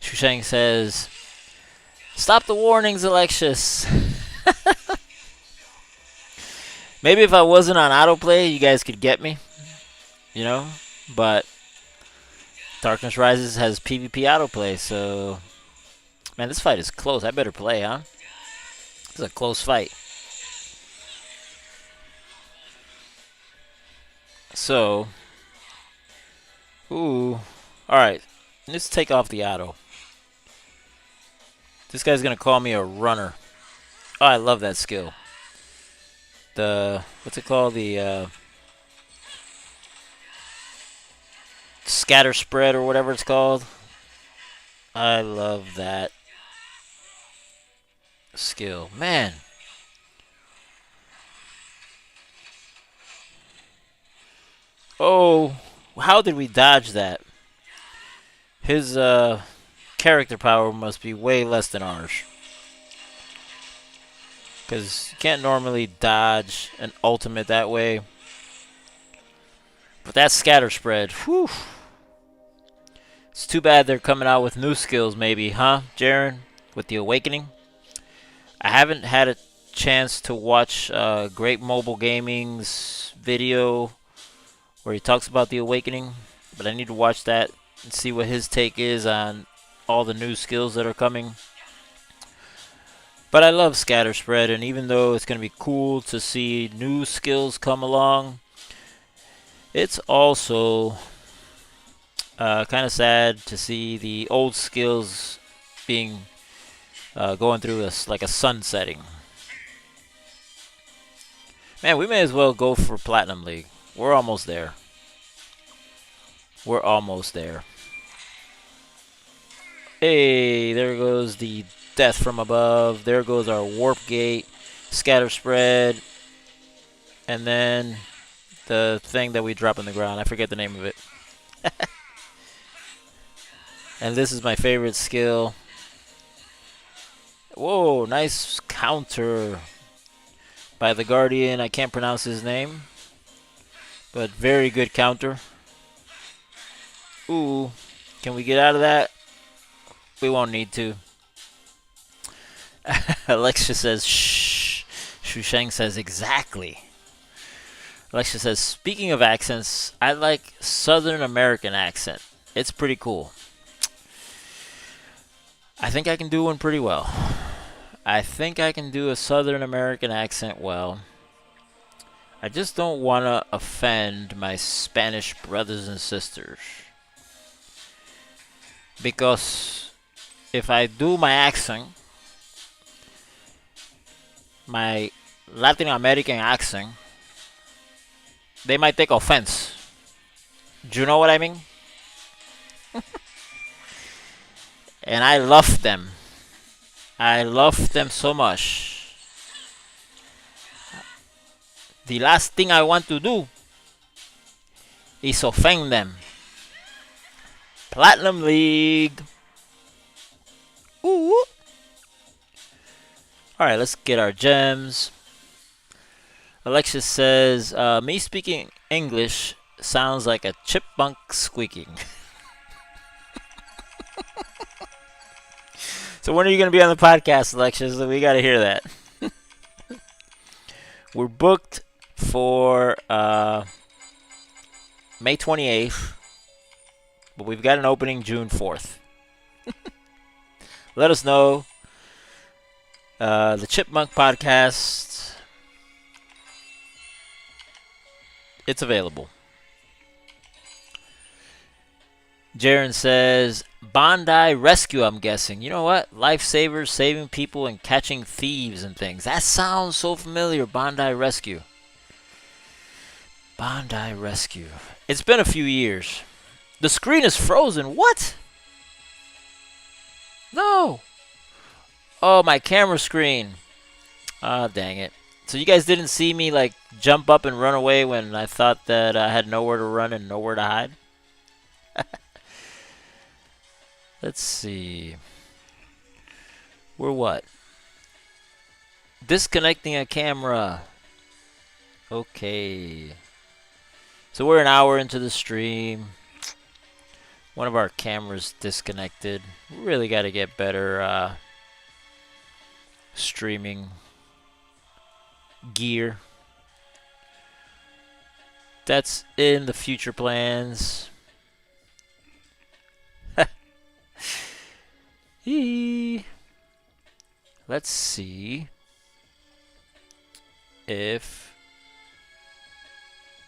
Shusheng says, stop the warnings, Alexius. Maybe if I wasn't on autoplay, you guys could get me. You know? But Darkness Rises has PvP autoplay, so... Man, this fight is close. I better play, huh? This is a close fight. So... Ooh. Alright. Let's take off the auto. This guy's gonna call me a runner. Oh, I love that skill. The... What's it called? The, scatter spread or whatever it's called. I love that skill. Man. Oh, how did we dodge that? His character power must be way less than ours. Because you can't normally dodge an ultimate that way. But that scatter spread, whew. It's too bad they're coming out with new skills maybe, huh, Jaren? With the Awakening? I haven't had a chance to watch Great Mobile Gaming's video where he talks about the Awakening, but I need to watch that and see what his take is on all the new skills that are coming. But I love Scatter Spread, and even though it's going to be cool to see new skills come along, it's also kind of sad to see the old skills being going through like a sunsetting. Man, we may as well go for Platinum League. We're almost there. We're almost there. Hey, there goes the Death from Above. There goes our Warp Gate, Scatter Spread, and then the thing that we drop on the ground. I forget the name of it. And this is my favorite skill. Whoa, nice counter by the Guardian. I can't pronounce his name, but very good counter. Ooh, can we get out of that? We won't need to. Alexia says, shh. Shusheng says, exactly. Alexia says, speaking of accents, I like Southern American accent. It's pretty cool. I think I can do one pretty well. I think I can do a Southern American accent well. I just don't want to offend my Spanish brothers and sisters. Because if I do my accent, my Latin American accent, they might take offense. Do you know what I mean? And I love them. I love them so much. The last thing I want to do is offend them. Platinum League. Ooh. Alright, let's get our gems. Alexis says, me speaking English sounds like a chipmunk squeaking. So when are you going to be on the podcast, Alexis? We got to hear that. We're booked for May 28th, but we've got an opening June 4th. Let us know. The Chipmunk Podcast, it's available. Jaren says, Bondi Rescue, I'm guessing. You know what? Lifesavers, saving people and catching thieves and things. That sounds so familiar, Bondi Rescue. Bondi Rescue. It's been a few years. The screen is frozen. What? No. Oh, my camera screen. Ah, dang it. So you guys didn't see me, like, jump up and run away when I thought that I had nowhere to run and nowhere to hide? Let's see. We're what? Disconnecting a camera. Okay. So we're an hour into the stream. One of our cameras disconnected. We really got to get better streaming gear. That's in the future plans. Let's see if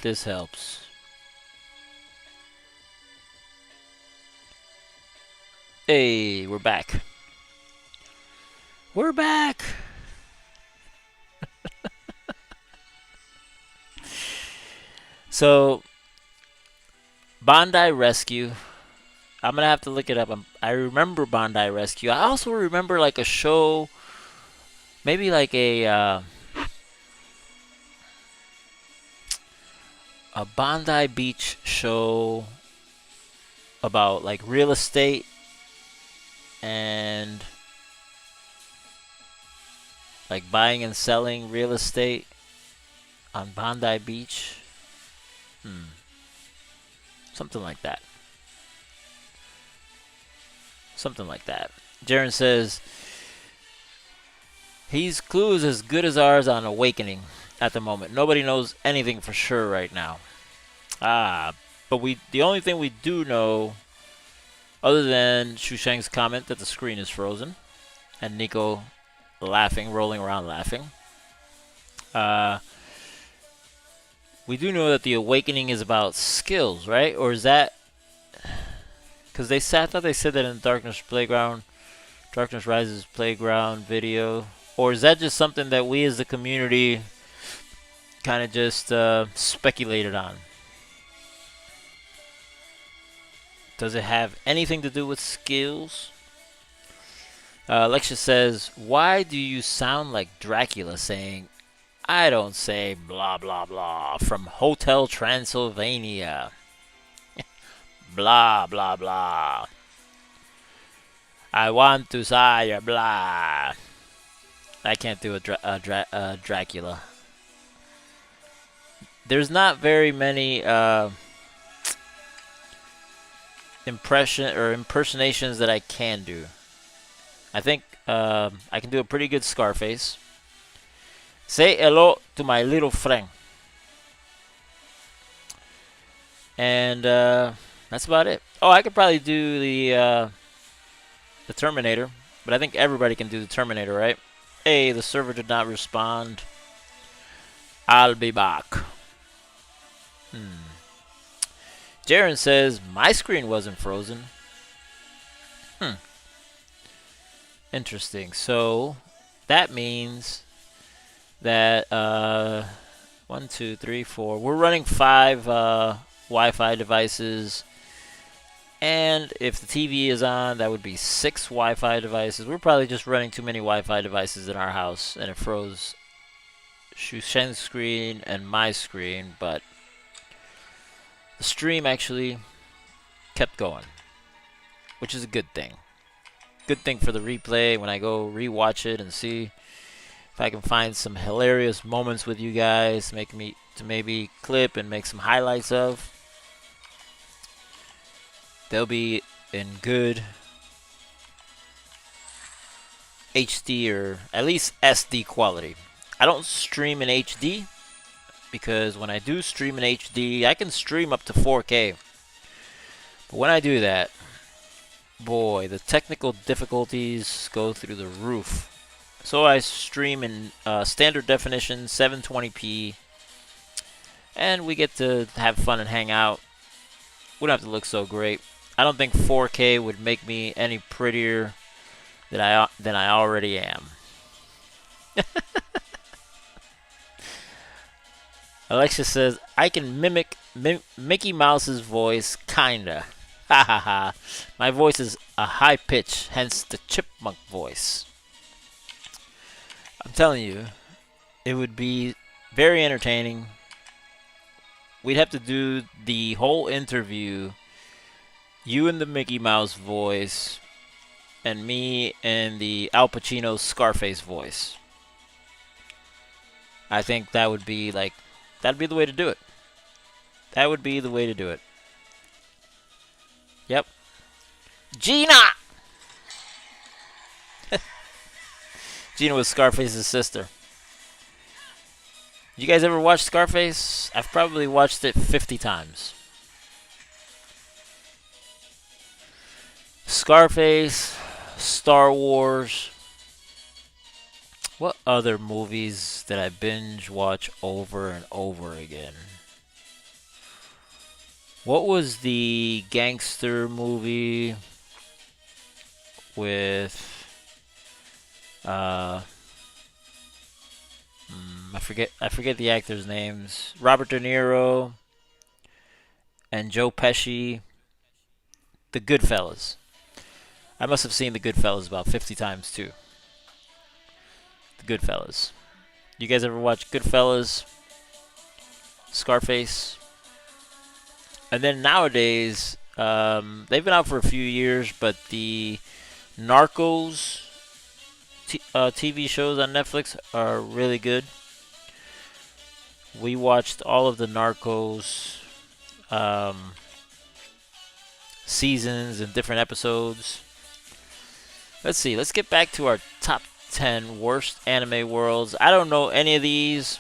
this helps. Hey, we're back. We're back. So, Bondi Rescue. I'm gonna have to look it up. I remember Bondi Rescue. I also remember like a show, maybe like a Bondi Beach show about like real estate and like buying and selling real estate on Bondi Beach. Something like that. Something like that. Jaren says, His clue is as good as ours on Awakening at the moment. Nobody knows anything for sure right now. But the only thing we do know, other than Shusheng's comment that the screen is frozen, and Nico laughing, rolling around laughing, we do know that the Awakening is about skills, right? Or is that because I thought they said that in Darkness Rises Playground video, or is that just something that we as the community kind of just speculated on? Does it have anything to do with skills? Lexia says, why do you sound like Dracula saying, I don't say blah blah blah from Hotel Transylvania. Blah blah blah. I want to say blah. I can't do a Dracula. There's not very many impersonations that I can do. I think I can do a pretty good Scarface. Say hello to my little friend. And that's about it. Oh, I could probably do the Terminator, but I think everybody can do the Terminator, right? Hey, the server did not respond. I'll be back. Jaren says, my screen wasn't frozen. Interesting. So, that means that 1, 2, 3, 4. We're running 5 Wi-Fi devices. And if the TV is on, that would be 6 Wi-Fi devices. We're probably just running too many Wi-Fi devices in our house, and it froze Shushen's screen and my screen, but the stream actually kept going, which is a good thing. Good thing for the replay when I go rewatch it and see if I can find some hilarious moments with you guys, to maybe clip and make some highlights of. They'll be in good HD or at least SD quality. I don't stream in HD because when I do stream in HD, I can stream up to 4K. But when I do that, boy, the technical difficulties go through the roof. So I stream in standard definition, 720p, and we get to have fun and hang out. We don't have to look so great. I don't think 4K would make me any prettier than I already am. Alexa says, I can mimic Mickey Mouse's voice, kinda. Ha ha ha. My voice is a high pitch, hence the chipmunk voice. I'm telling you, it would be very entertaining. We'd have to do the whole interview, you in the Mickey Mouse voice, and me in the Al Pacino Scarface voice. I think that would be that'd be the way to do it. That would be the way to do it. Yep. Gina! Gina was Scarface's sister. You guys ever watch Scarface? I've probably watched it 50 times. Scarface, Star Wars. What other movies did I binge watch over and over again? What was the gangster movie with I forget the actors' names. Robert De Niro and Joe Pesci. The Goodfellas. I must have seen The Goodfellas about 50 times too. The Goodfellas. You guys ever watch Goodfellas? Scarface? And then nowadays, they've been out for a few years, but the Narcos TV shows on Netflix are really good. We watched all of the Narcos seasons and different episodes. Let's see. Let's get back to our top 10 worst anime worlds. I don't know any of these.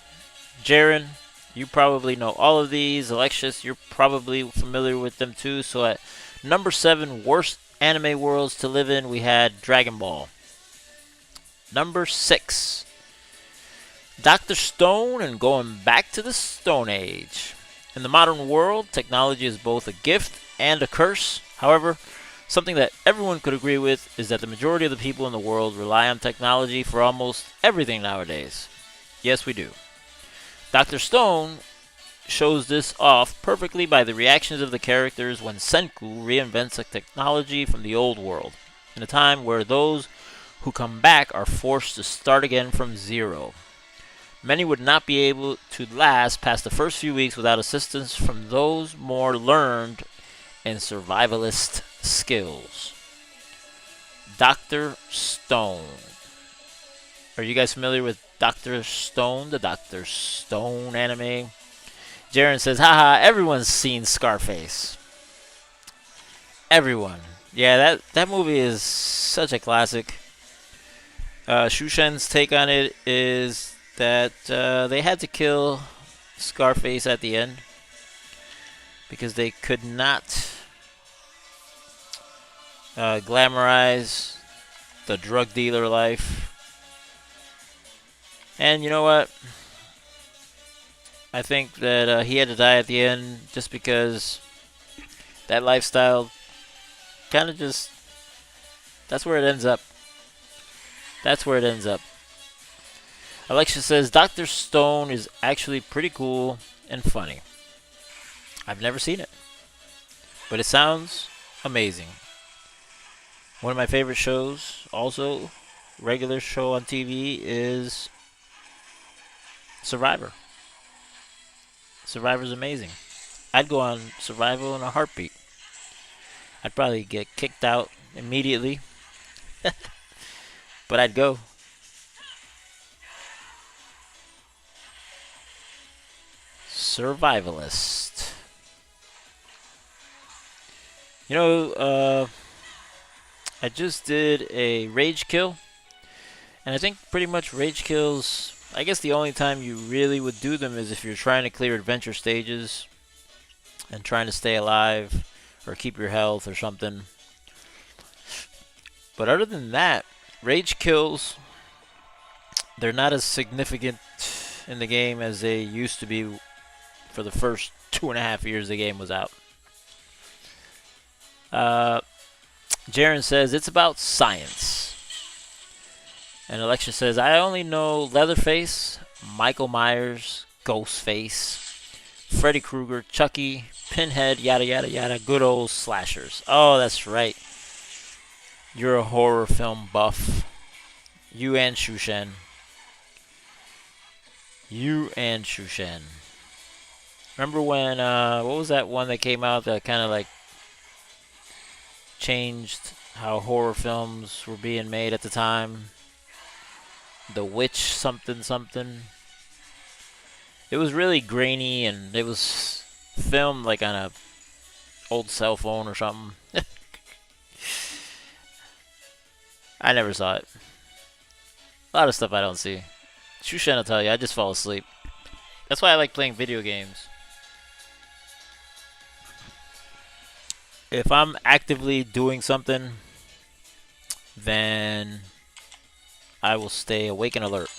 Jaren, you probably know all of these. Alexis, you're probably familiar with them too. So at number 7 worst anime worlds to live in, we had Dragon Ball. Number 6, Dr. Stone and going back to the Stone Age. In the modern world, technology is both a gift and a curse. However, something that everyone could agree with is that the majority of the people in the world rely on technology for almost everything nowadays. Yes, we do. Dr. Stone shows this off perfectly by the reactions of the characters when Senku reinvents a technology from the old world, in a time where those who come back are forced to start again from zero. Many would not be able to last past the first few weeks without assistance from those more learned and survivalist skills. Dr. Stone. Are you guys familiar with Dr. Stone, the Dr. Stone anime? Jaren says, haha, everyone's seen Scarface. Everyone. Yeah, that movie is such a classic. Shushen's take on it is that they had to kill Scarface at the end because they could not glamorize the drug dealer life. And you know what? I think that he had to die at the end just because that lifestyle kind of just, that's where it ends up. That's where it ends up. Alexia says Dr. Stone is actually pretty cool and funny. I've never seen it, but it sounds amazing. One of my favorite shows, also regular show on TV, is Survivor. Survivor's amazing. I'd go on Survival in a heartbeat. I'd probably get kicked out immediately, but I'd go. Survivalist. You know, I just did a rage kill, and I think pretty much rage kills, I guess the only time you really would do them is if you're trying to clear adventure stages and trying to stay alive or keep your health or something. But other than that, rage kills, they're not as significant in the game as they used to be for the first 2.5 years the game was out. Jaren says it's about science. And Alexia says, I only know Leatherface, Michael Myers, Ghostface, Freddy Krueger, Chucky, Pinhead, yada yada yada, good old slashers. Oh, that's right. You're a horror film buff. You and Shushen. You and Shushen. Remember when, what was that one that came out that kind of like changed how horror films were being made at the time? The Witch something something. It was really grainy and it was filmed like on a old cell phone or something. I never saw it. A lot of stuff I don't see. Shushan will tell you, I just fall asleep. That's why I like playing video games. If I'm actively doing something, then I will stay awake and alert.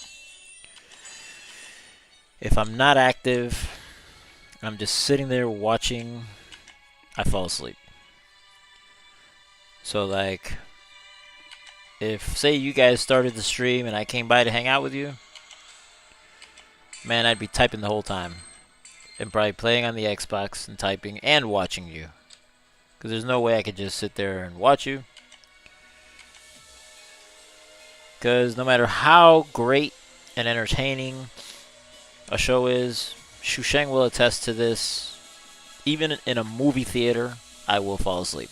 If I'm not active, I'm just sitting there watching, I fall asleep. So like, if say you guys started the stream and I came by to hang out with you, man, I'd be typing the whole time. And probably playing on the Xbox and typing and watching you. Because there's no way I could just sit there and watch you. Because no matter how great and entertaining a show is, Shusheng will attest to this. Even in a movie theater, I will fall asleep.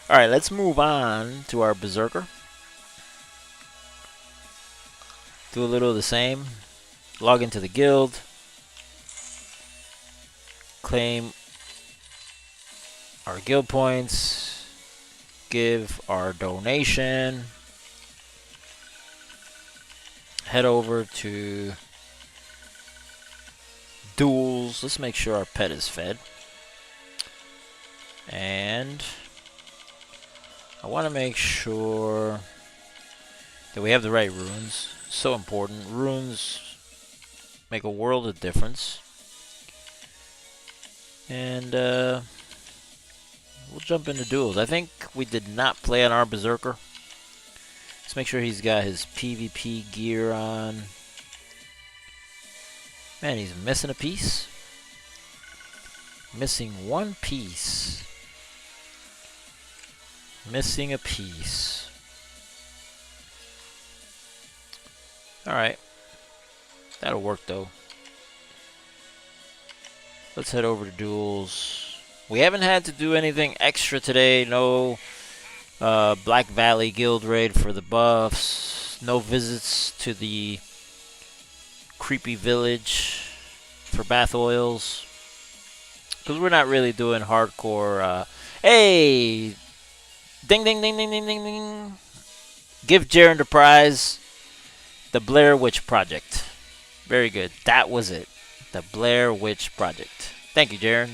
Alright, let's move on to our Berserker. Do a little of the same. Log into the guild. Claim our guild points. Give our donation. head over to Duels. Let's make sure our pet is fed. And I want to make sure that we have the right runes. So important. Runes make a world of difference. And we'll jump into Duels. I think we did not play on our Berserker. Let's make sure he's got his PvP gear on. Man, he's missing a piece. Missing one piece. Missing a piece. Alright. That'll work though. Let's head over to Duels. We haven't had to do anything extra today. No Black Valley Guild Raid for the buffs. No visits to the creepy village for bath oils. Because we're not really doing hardcore. Hey! Ding, ding, ding, ding, ding, ding, ding. Give Jaren the prize. The Blair Witch Project. Very good. That was it. The Blair Witch Project. Thank you, Jaren.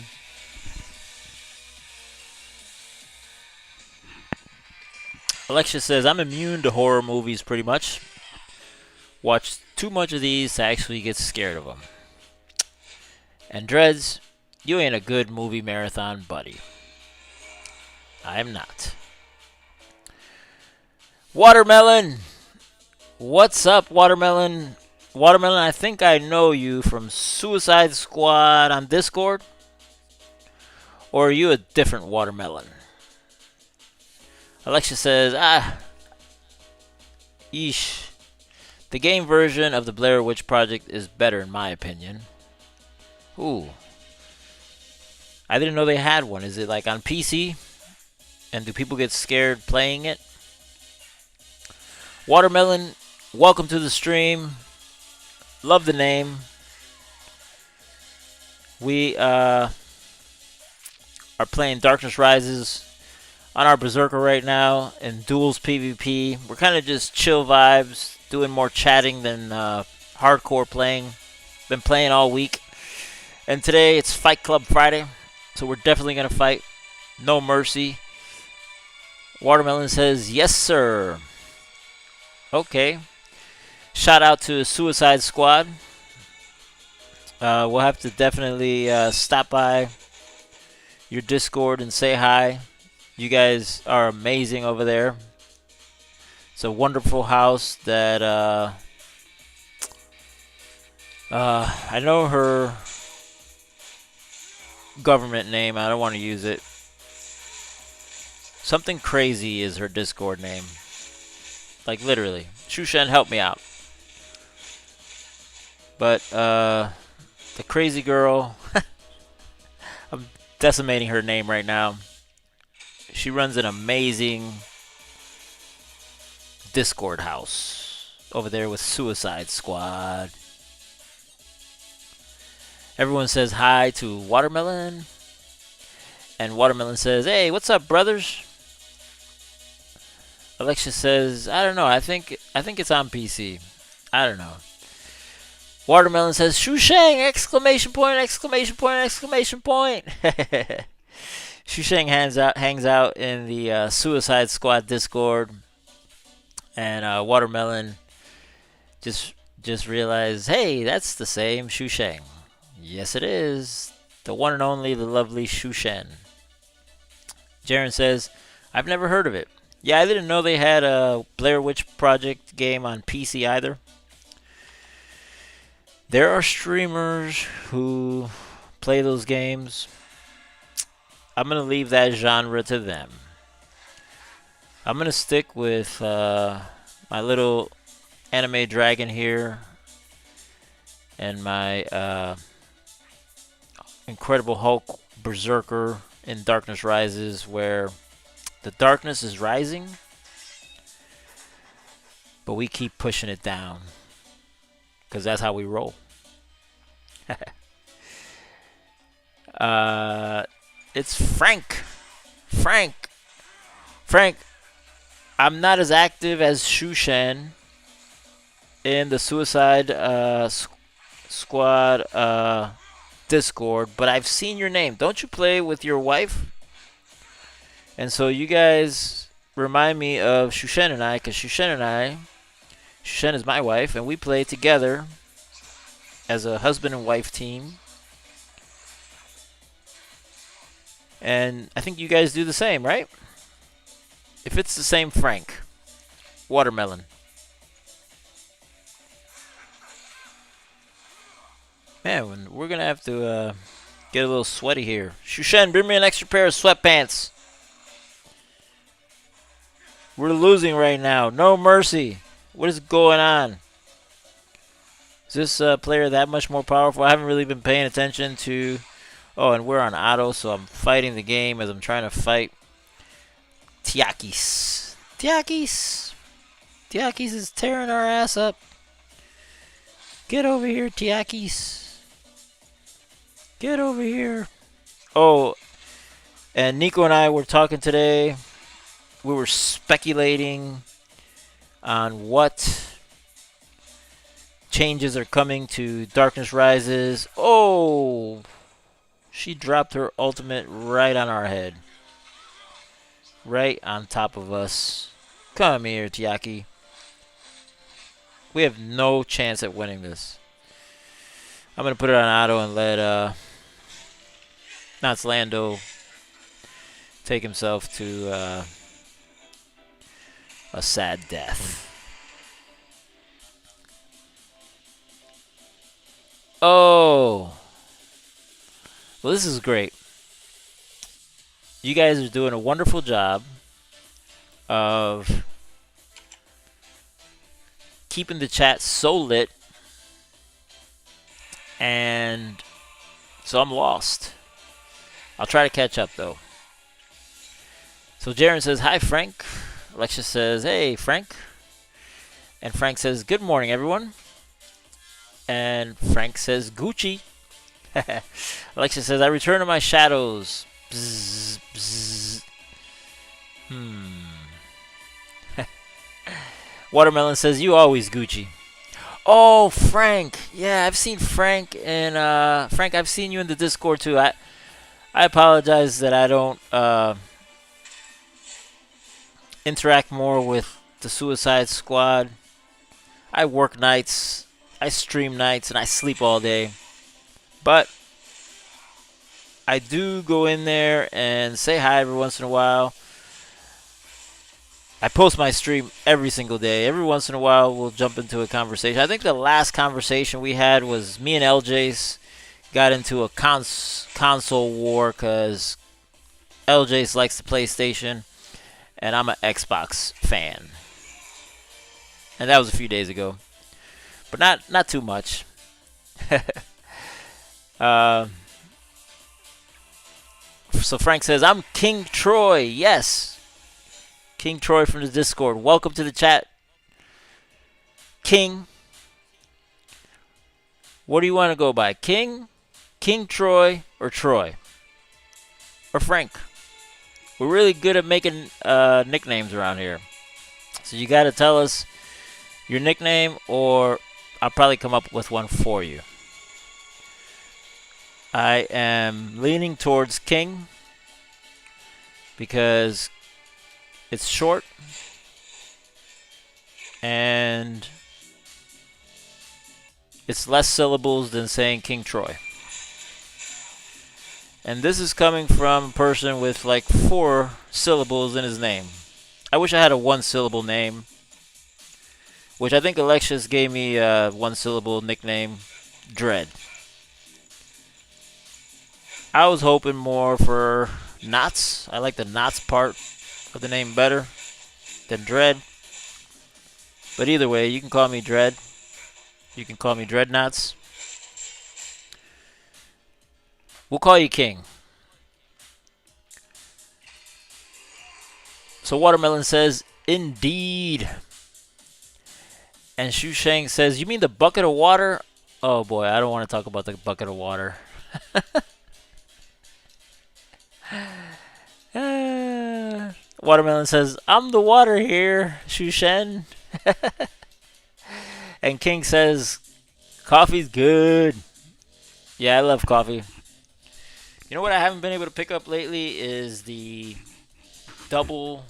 Alexia says, I'm immune to horror movies pretty much. Watch too much of these to actually get scared of them. And Dreads, you ain't a good movie marathon buddy. I am not. Watermelon! What's up, Watermelon? Watermelon, I think I know you from Suicide Squad on Discord. Or are you a different Watermelon? Alexia says, yeesh. The game version of the Blair Witch Project is better in my opinion. Ooh. I didn't know they had one. Is it like on PC? And do people get scared playing it? Watermelon, welcome to the stream. Love the name. We are playing Darkness Rises on our Berserker right now in Duels PvP. We're kind of just chill vibes, doing more chatting than hardcore playing. Been playing all week. And today it's Fight Club Friday, so we're definitely going to fight. No mercy. Watermelon says, yes, sir. Okay. Shout out to Suicide Squad. We'll have to definitely stop by your Discord and say hi. You guys are amazing over there. It's a wonderful house that I know her government name. I don't want to use it. Something crazy is her Discord name. Like literally. Shushan, help me out. But the crazy girl, I'm decimating her name right now. She runs an amazing Discord house over there with Suicide Squad. Everyone says hi to Watermelon. And Watermelon says, hey, what's up, brothers? Alexia says, I don't know. I think it's on PC. I don't know. Watermelon says, Shusheng! Exclamation point! Exclamation point! Exclamation point! Shusheng hangs out in the Suicide Squad Discord, and Watermelon just realized, hey, that's the same Shusheng. Yes, it is. The one and only, the lovely Shushen. Jaren says, I've never heard of it. Yeah, I didn't know they had a Blair Witch Project game on PC either. There are streamers who play those games. I'm going to leave that genre to them. I'm going to stick with my little anime dragon here and my Incredible Hulk Berserker in Darkness Rises, where the darkness is rising, but we keep pushing it down because that's how we roll. It's Frank. Frank, I'm not as active as Shushan, in the Suicide Squad Discord, but I've seen your name. Don't you play with your wife? And so you guys remind me of Shushen and I, because Shushen is my wife, and we play together as a husband and wife team. And I think you guys do the same, right? If it's the same, Frank. Watermelon. Man, we're going to have to get a little sweaty here. Shushen, bring me an extra pair of sweatpants. We're losing right now. No mercy. What is going on? Is this player that much more powerful? I haven't really been paying attention to... Oh, and we're on auto, so I'm fighting the game as I'm trying to fight Tiakis. Tiakis is tearing our ass up. Get over here, Tiakis. Get over here. Oh, and Nico and I were talking today. We were speculating on what changes are coming to Darkness Rises. Oh, she dropped her ultimate right on our head. Right on top of us. Come here, Tiaki. We have no chance at winning this. I'm going to put it on auto and let Knots Lando take himself to a sad death. Oh. Well, this is great. You guys are doing a wonderful job of keeping the chat so lit. And so I'm lost. I'll try to catch up, though. So Jaren says, hi, Frank. Alexis says, hey, Frank. And Frank says, good morning, everyone. And Frank says, Gucci. Alexis says, I return to my shadows. Bzz, bzz. Watermelon says, you always Gucci. Oh, Frank. Yeah, I've seen Frank. And Frank, I've seen you in the Discord, too. I apologize that I don't interact more with the Suicide Squad. I work nights, I stream nights, and I sleep all day. But I do go in there and say hi every once in a while. I post my stream every single day. Every once in a while, we'll jump into a conversation. I think the last conversation we had was me and LJ's got into a console war because LJ's likes the PlayStation, and I'm an Xbox fan. And that was a few days ago. But not too much. So Frank says, I'm King Troy. Yes. King Troy from the Discord. Welcome to the chat. King. What do you want to go by? King Troy, or Troy? Or Frank? We're really good at making nicknames around here. So you got to tell us your nickname, or I'll probably come up with one for you. I am leaning towards King because it's short and it's less syllables than saying King Troy. And this is coming from a person with like 4 syllables in his name. I wish I had a 1-syllable name, which I think Alexis gave me a 1-syllable nickname, Dread. I was hoping more for Knots. I like the Knots part of the name better than Dread. But either way, you can call me Dread. You can call me Dreadknots. We'll call you King. So Watermelon says, indeed. And Shu Shang says, you mean the bucket of water? Oh boy, I don't want to talk about the bucket of water. Watermelon says, I'm the water here, Shu Shen. And King says, coffee's good. Yeah, I love coffee. You know what I haven't been able to pick up lately is the double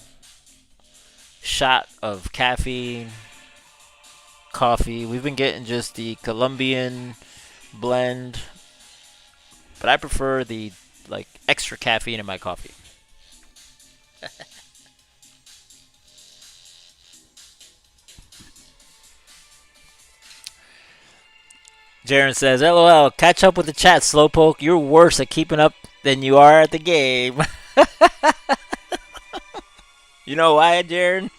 shot of caffeine coffee. We've been getting just the Colombian blend, but I prefer the like extra caffeine in my coffee. Jaren says, "LOL, catch up with the chat, Slowpoke. You're worse at keeping up than you are at the game." You know why, Jaren?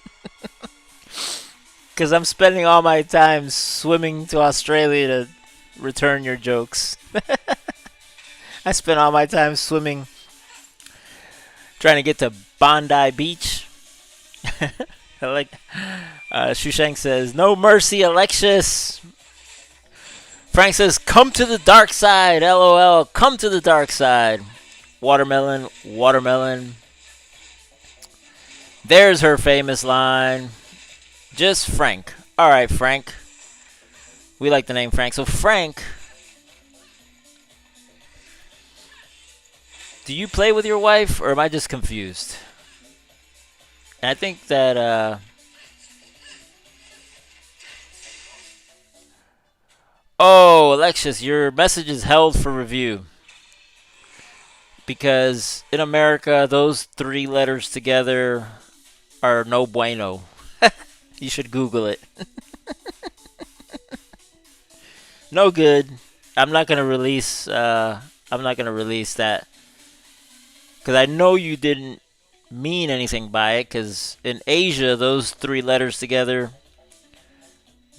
Because I'm spending all my time swimming to Australia to return your jokes. I spend all my time swimming, trying to get to Bondi Beach. I like. Shusheng says, "No mercy, Alexis." Frank says, "Come to the dark side." LOL. Come to the dark side. Watermelon, watermelon. There's her famous line. Just Frank. All right, Frank. We like the name Frank. So, Frank, do you play with your wife, or am I just confused? And I think that, oh, Alexis, your message is held for review. Because in America, those three letters together are no bueno. You should Google it. No good. I'm not gonna release. I'm not gonna release that because I know you didn't mean anything by it. Because in Asia, those three letters together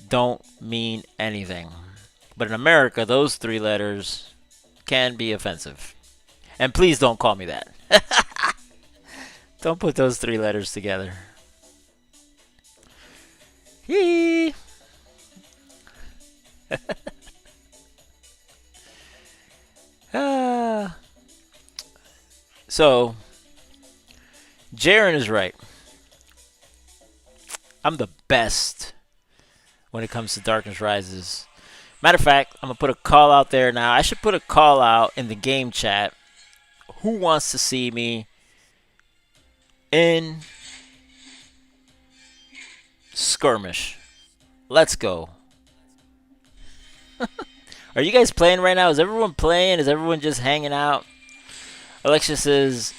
don't mean anything. But in America, those three letters can be offensive. And please don't call me that. Don't put those three letters together. Hee. So, Jaren is right. I'm the best when it comes to Darkness Rises. Matter of fact, I'm going to put a call out there now. I should put a call out in the game chat. Who wants to see me in skirmish? Let's go. Are you guys playing right now? Is everyone playing? Is everyone just hanging out? Alexia says,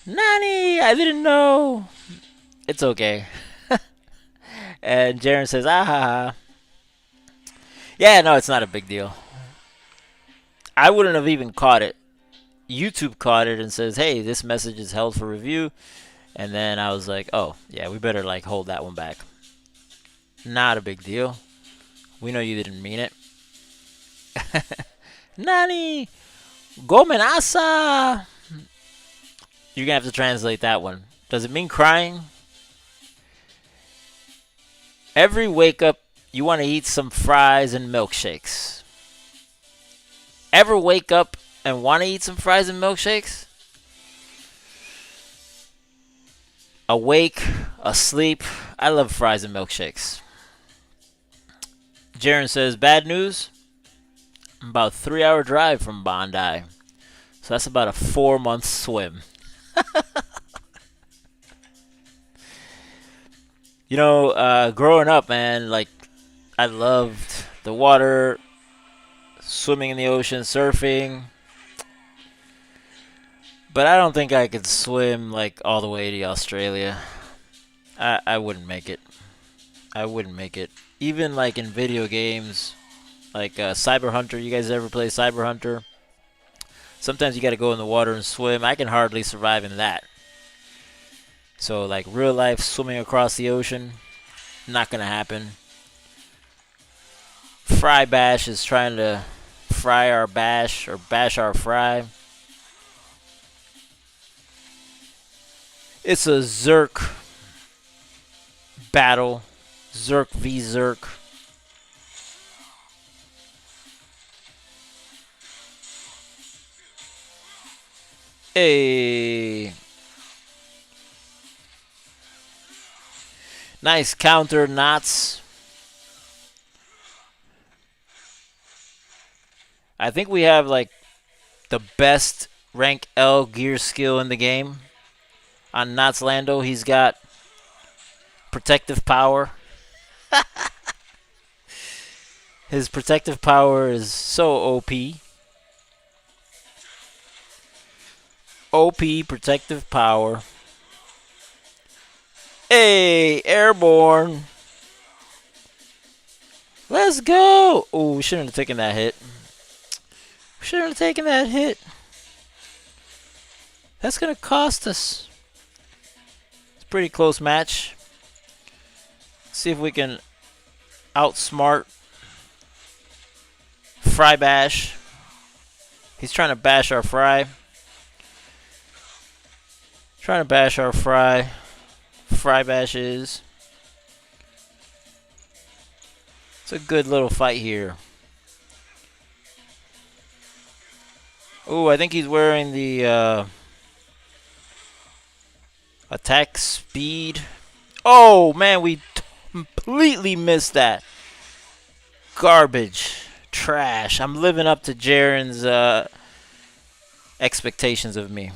Nani, I didn't know. It's okay. And Jaren says, ah ha ha. Yeah, no, it's not a big deal. I wouldn't have even caught it. YouTube caught it and says, hey, this message is held for review. And then I was like, oh, yeah, we better like hold that one back. Not a big deal. We know you didn't mean it. Nani, gomenasa. You're going to have to translate that one. Does it mean crying? Every wake up, you want to eat some fries and milkshakes. Ever wake up and want to eat some fries and milkshakes? Awake, asleep, I love fries and milkshakes. Jaren says, bad news? I'm about a 3-hour drive from Bondi. So that's about a 4-month swim. You know, growing up, man, like, I loved the water, swimming in the ocean, surfing. But I don't think I could swim, like, all the way to Australia. I wouldn't make it. I wouldn't make it. Even, like, in video games, like Cyber Hunter. You guys ever play Cyber Hunter? Sometimes you got to go in the water and swim. I can hardly survive in that. So, like, real life swimming across the ocean, not going to happen. Fry Bash is trying to fry our bash or bash our fry. It's a Zerk battle. Zerk v Zerk. Hey. Nice counter, Knots. I think we have like the best rank L gear skill in the game. On Knots Lando, he's got protective power. His protective power is so OP. OP protective power. Hey, airborne. Let's go. Oh, we shouldn't have taken that hit. We shouldn't have taken that hit. That's going to cost us. It's a pretty close match. See if we can outsmart Fry Bash. He's trying to bash our Fry. Trying to bash our Fry. Fry Bash is. It's a good little fight here. Oh, I think he's wearing the attack speed. Oh, man, we completely missed that. Garbage. Trash. I'm living up to Jaren's expectations of me.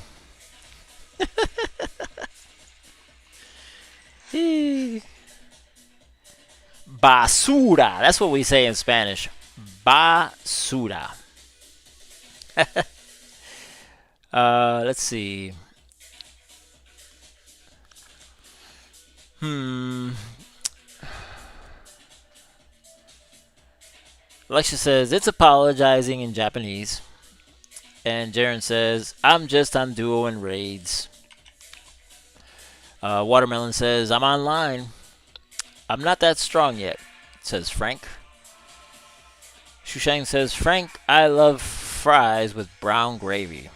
Basura. That's what we say in Spanish. Basura. Let's see. Alexia says, it's apologizing in Japanese. And Jaren says, I'm just on duo and raids. Watermelon says, I'm online. I'm not that strong yet, says Frank. Shushang says, Frank, I love fries with brown gravy.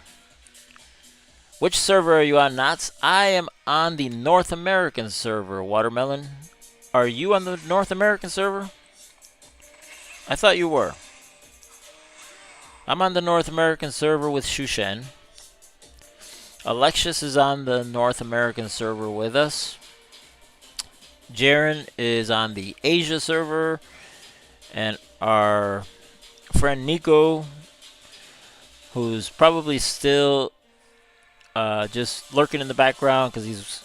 Which server are you on, Knots? I am on the North American server, Watermelon. Are you on the North American server? I thought you were. I'm on the North American server with Shushen. Alexius is on the North American server with us. Jaren is on the Asia server. And our friend Nico, who's probably still just lurking in the background because he's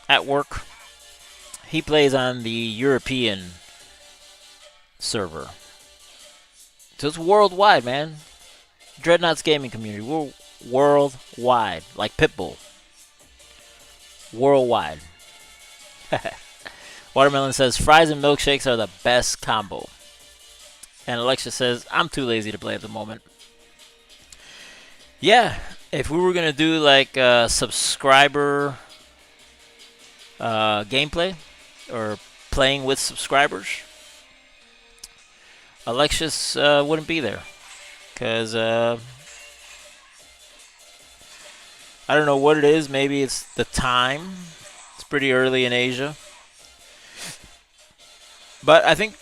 at work, he plays on the European server. So it's worldwide, man. Dreadknots gaming community. We're worldwide. Like Pitbull. Worldwide. Watermelon says, fries and milkshakes are the best combo. And Alexia says, I'm too lazy to play at the moment. Yeah, if we were going to do like subscriber gameplay or playing with subscribers, Alexius wouldn't be there. Because I don't know what it is. Maybe it's the time. It's pretty early in Asia. But I think,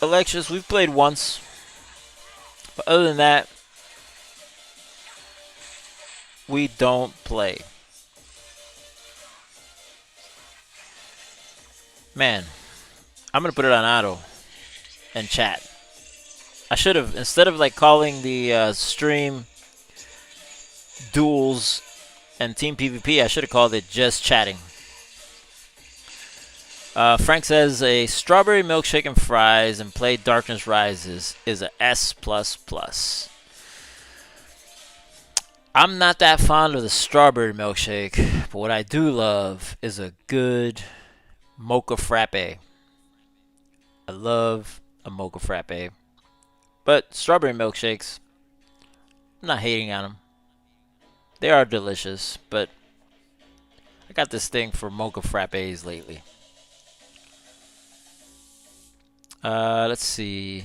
Alexius, we've played once. But other than that, we don't play. Man, I'm going to put it on auto and chat. I should have, instead of like calling the stream Duels and Team PvP, I should have called it just chatting. Frank says a strawberry milkshake and fries and play Darkness Rises is a S++. I'm not that fond of the strawberry milkshake, but what I do love is a good mocha frappe. I love a mocha frappe. But strawberry milkshakes, I'm not hating on them. They are delicious, but I got this thing for mocha frappes lately. Let's see.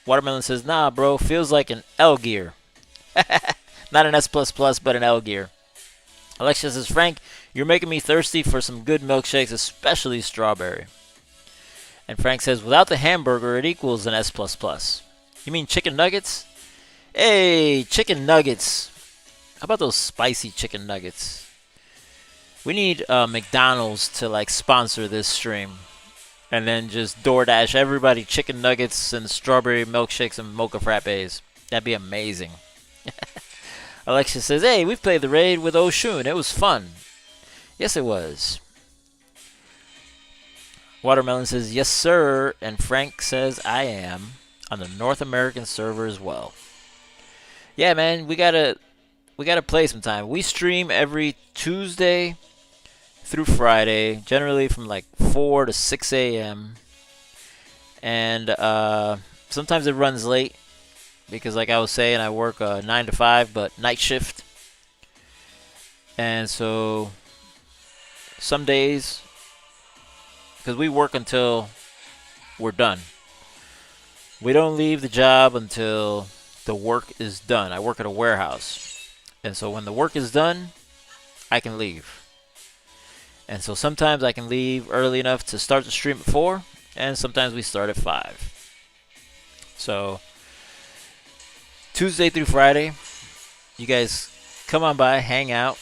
Watermelon says, nah, bro, feels like an L gear. Not an S++, but an L gear. Alexia says, Frank, you're making me thirsty for some good milkshakes, especially strawberry. And Frank says, without the hamburger, it equals an S++. You mean chicken nuggets? Hey, chicken nuggets. How about those spicy chicken nuggets? We need McDonald's to like sponsor this stream. And then just DoorDash everybody chicken nuggets and strawberry milkshakes and mocha frappes. That'd be amazing. Alexia says, "Hey, we've played the raid with Oshun. It was fun." Yes, it was. Watermelon says, "Yes, sir." And Frank says, "I am on the North American server as well." Yeah, man, we gotta play sometime. We stream every Tuesday through Friday, generally from like 4 to 6 a.m. And sometimes it runs late because, like I was saying, I work 9 to 5, but night shift. And so some days, because we work until we're done, we don't leave the job until the work is done. I work at a warehouse. And so when the work is done, I can leave. And so sometimes I can leave early enough to start the stream at 4, and sometimes we start at 5. So Tuesday through Friday, you guys come on by, hang out,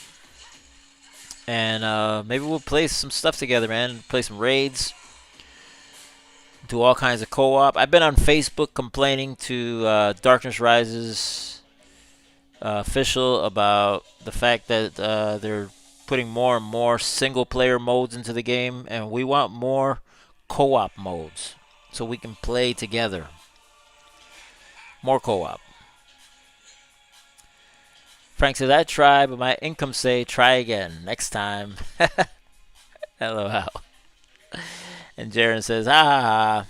and maybe we'll play some stuff together, man. Play some raids, do all kinds of co-op. I've been on Facebook complaining to Darkness Rises official about the fact that they're putting more and more single-player modes into the game, and we want more co-op modes so we can play together. More co-op. Frank says, "I try, but my income say try again next time." LOL. And Jaren says, "Ha ha ha."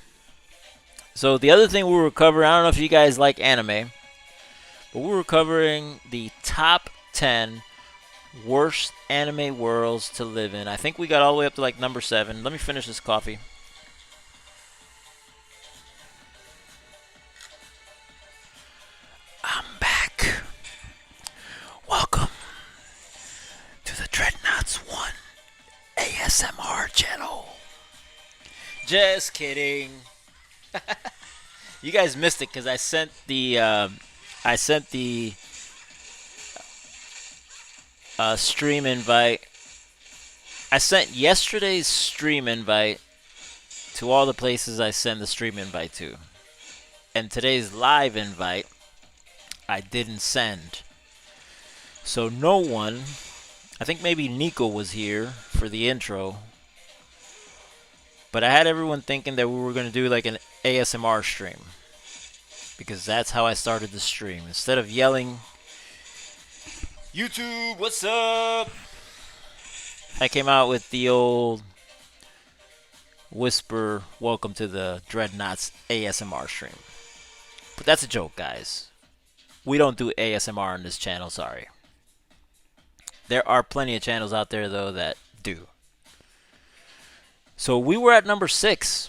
So the other thing we were covering, I don't know if you guys like anime, but we were covering the top 10 worst anime worlds to live in. I think we got all the way up to like number 7. Let me finish this coffee. I'm back. Welcome to the Dreadknots 1 ASMR channel. Just kidding. You guys missed it because I sent the stream invite. I sent yesterday's stream invite to all the places I send the stream invite to. And today's live invite, I didn't send. So no one, I think maybe Nico was here for the intro, but I had everyone thinking that we were going to do like an ASMR stream. Because that's how I started the stream. Instead of yelling, "YouTube, what's up?" I came out with the old whisper, "Welcome to the Dreadknots ASMR stream." But that's a joke, guys. We don't do ASMR on this channel, sorry. There are plenty of channels out there, though, that do. So we were at number 6,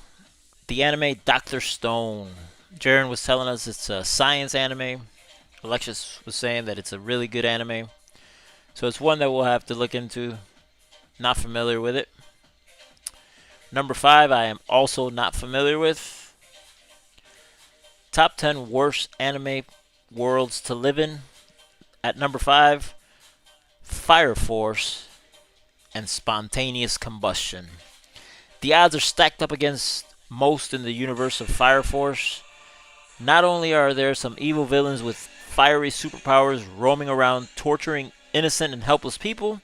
the anime Dr. Stone. Jaren was telling us it's a science anime. Alexis was saying that it's a really good anime. So it's one that we'll have to look into. Not familiar with it. Number 5, I am also not familiar with. Top 10 worst anime worlds to live in. At number 5, Fire Force and Spontaneous Combustion. The odds are stacked up against most in the universe of Fire Force. Not only are there some evil villains with fiery superpowers roaming around torturing innocent and helpless people,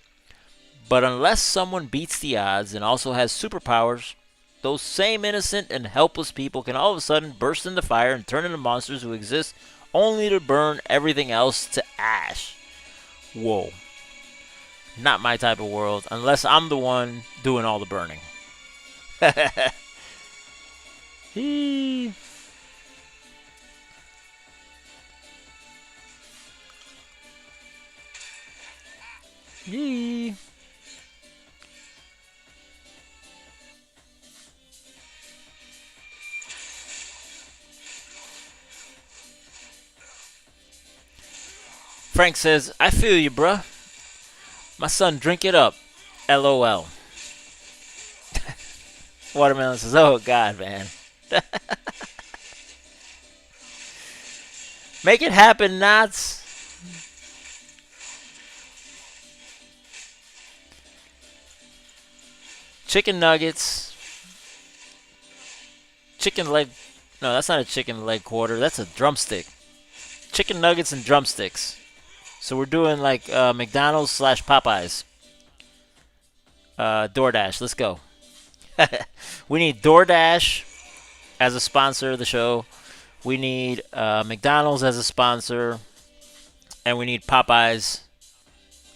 but unless someone beats the odds and also has superpowers, those same innocent and helpless people can all of a sudden burst into fire and turn into monsters who exist only to burn everything else to ash. Whoa. Not my type of world, unless I'm the one doing all the burning. Yee. Frank says, "I feel you, bruh. My son, drink it up. LOL. Watermelon says, "Oh, God, man." Make it happen, Knots. Chicken nuggets. Chicken leg. No, that's not a chicken leg quarter. That's a drumstick. chicken nuggets and drumsticks. So we're doing like McDonald's slash Popeyes. DoorDash. Let's go. We need DoorDash as a sponsor of the show. We need McDonald's as a sponsor. And we need Popeyes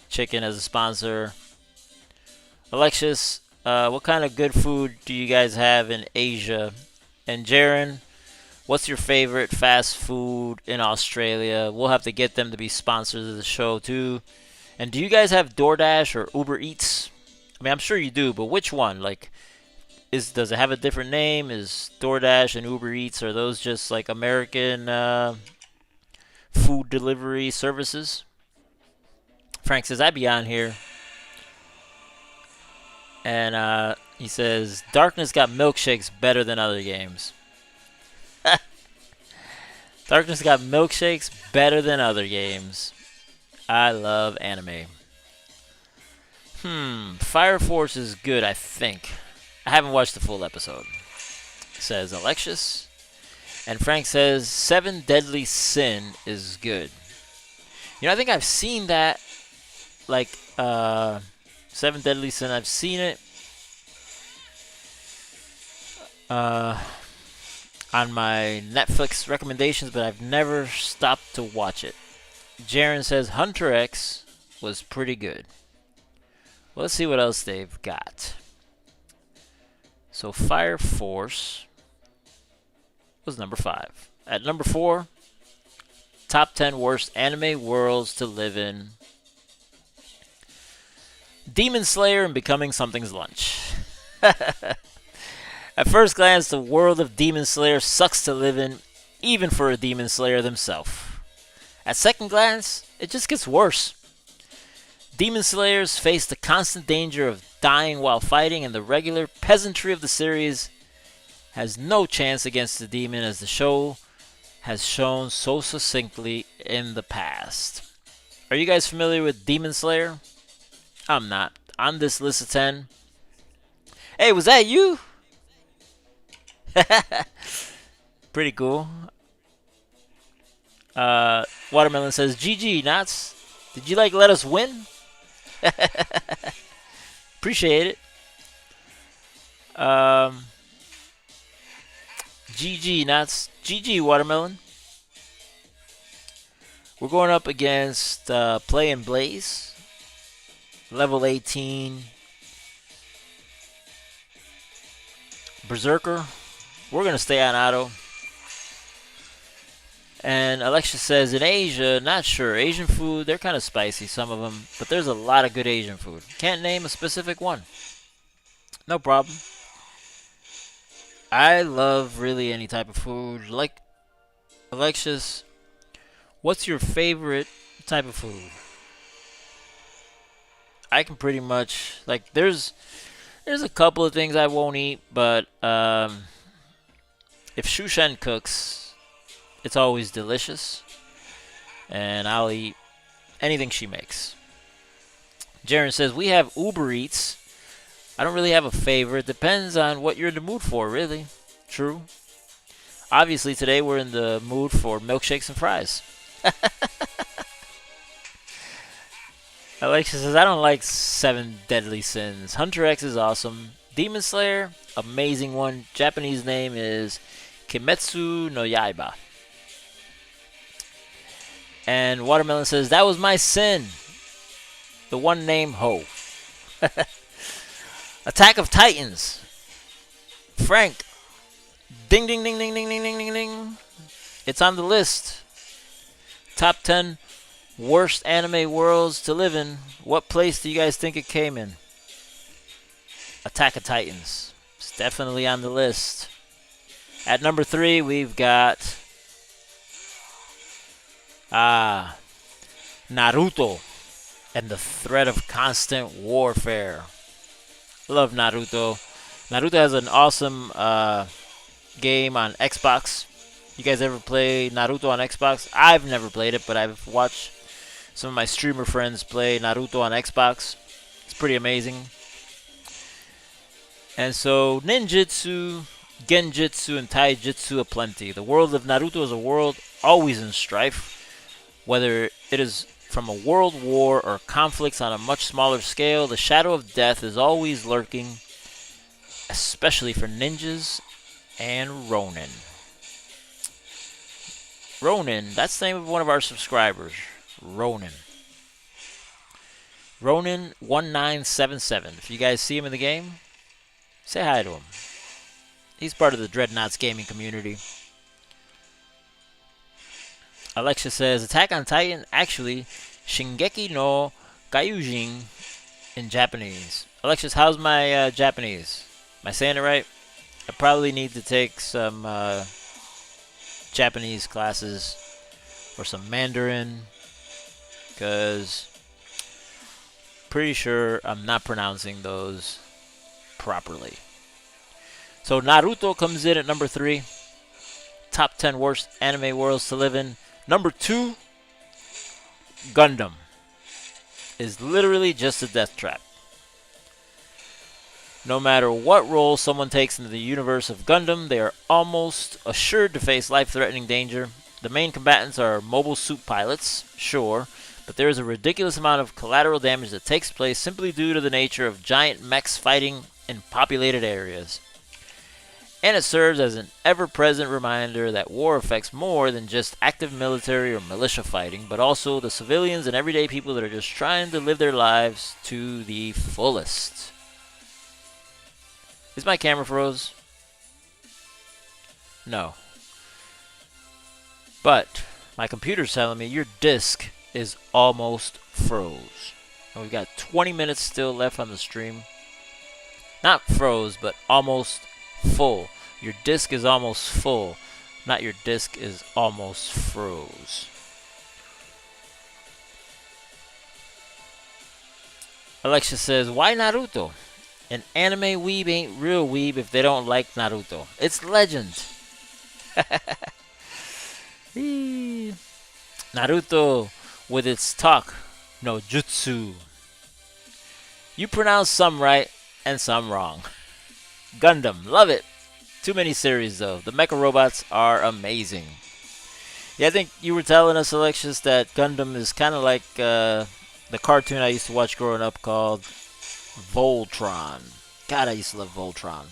chicken as a sponsor. Alexis, what kind of good food do you guys have in Asia? And Jaron, what's your favorite fast food in Australia? We'll have to get them to be sponsors of the show too. And do you guys have DoorDash or Uber Eats? I mean, I'm sure you do, but which one? Like, does it have a different name? Is DoorDash and Uber Eats, are those just like American food delivery services? Frank says, I'd be on here. And he says, Darkness got milkshakes better than other games. Darkness got milkshakes better than other games. I love anime. Fire Force is good, I think. I haven't watched the full episode, says Alexius. And Frank says, 7 Deadly Sin is good. You know, I think I've seen that. Like, 7 Deadly Sin, I've seen it on my Netflix recommendations, but I've never stopped to watch it. Jaren says Hunter X was pretty good. Well, let's see what else they've got. So Fire Force was number 5. At number 4, top 10 worst anime worlds to live in. Demon Slayer and Becoming Something's Lunch. At first glance, the world of Demon Slayer sucks to live in, even for a Demon Slayer themselves. At second glance, it just gets worse. Demon Slayers face the constant danger of dying while fighting, and the regular peasantry of the series has no chance against the demon, as the show has shown so succinctly in the past. Are you guys familiar with Demon Slayer? I'm not. On this list of 10. Hey, was that you? Pretty cool. Watermelon says, GG, Knots. Did you let us win? Appreciate it. GG, Knots. GG, Watermelon. We're going up against Play and Blaze. Level 18. Berserker. We're going to stay on auto. And Alexia says, in Asia, not sure. Asian food, they're kind of spicy, some of them. But there's a lot of good Asian food. Can't name a specific one. No problem. I love really any type of food. Like, Alexius, what's your favorite type of food? I can pretty much, like, there's a couple of things I won't eat, but if Shushen cooks, it's always delicious, and I'll eat anything she makes. Jaren says, we have Uber Eats. I don't really have a favorite. Depends on what you're in the mood for, really. True. Obviously, today we're in the mood for milkshakes and fries. Alexia says, I don't like 7 Deadly Sins. Hunter X is awesome. Demon Slayer, amazing one. Japanese name is Kimetsu no Yaiba. And Watermelon says, that was my sin. The one named Ho. Attack of Titans. Frank. Ding, ding, ding, ding, ding, ding, ding, ding, ding. It's on the list. Top 10 worst anime worlds to live in. What place do you guys think it came in? Attack of Titans. It's definitely on the list. At number 3, we've got Naruto and the Threat of Constant Warfare. Love Naruto. Naruto has an awesome game on Xbox. You guys ever play Naruto on Xbox? I've never played it, but I've watched some of my streamer friends play Naruto on Xbox. It's pretty amazing. And so, ninjutsu, genjutsu, and taijutsu aplenty. The world of Naruto is a world always in strife. Whether it is from a world war or conflicts on a much smaller scale, the shadow of death is always lurking, especially for ninjas and Ronin. Ronin, that's the name of one of our subscribers. Ronin. Ronin1977. If you guys see him in the game, say hi to him. He's part of the Dreadknots gaming community. Alexa says, Attack on Titan, actually, Shingeki no Kyojin in Japanese. Alexis, how's my Japanese? Am I saying it right? I probably need to take some Japanese classes or some Mandarin, because pretty sure I'm not pronouncing those properly. So Naruto comes in at number 3. Top 10 worst anime worlds to live in. Number 2, Gundam is literally just a death trap. No matter what role someone takes into the universe of Gundam, they are almost assured to face life-threatening danger. The main combatants are mobile suit pilots, sure, but there is a ridiculous amount of collateral damage that takes place simply due to the nature of giant mechs fighting in populated areas. And it serves as an ever-present reminder that war affects more than just active military or militia fighting, but also the civilians and everyday people that are just trying to live their lives to the fullest. Is my camera froze? No. But my computer's telling me your disk is almost froze. And we've got 20 minutes still left on the stream. Not froze, but almost full. Your disk is almost full. Not your disk is almost froze. Alexa says, why Naruto? An anime weeb ain't real weeb if they don't like Naruto. It's legend. Naruto with its talk, no jutsu. You pronounce some right and some wrong. Gundam, love it. Too many series though. The mecha robots are amazing. Yeah, I think you were telling us, Alexis, that Gundam is kind of like the cartoon I used to watch growing up called Voltron. God, I used to love Voltron.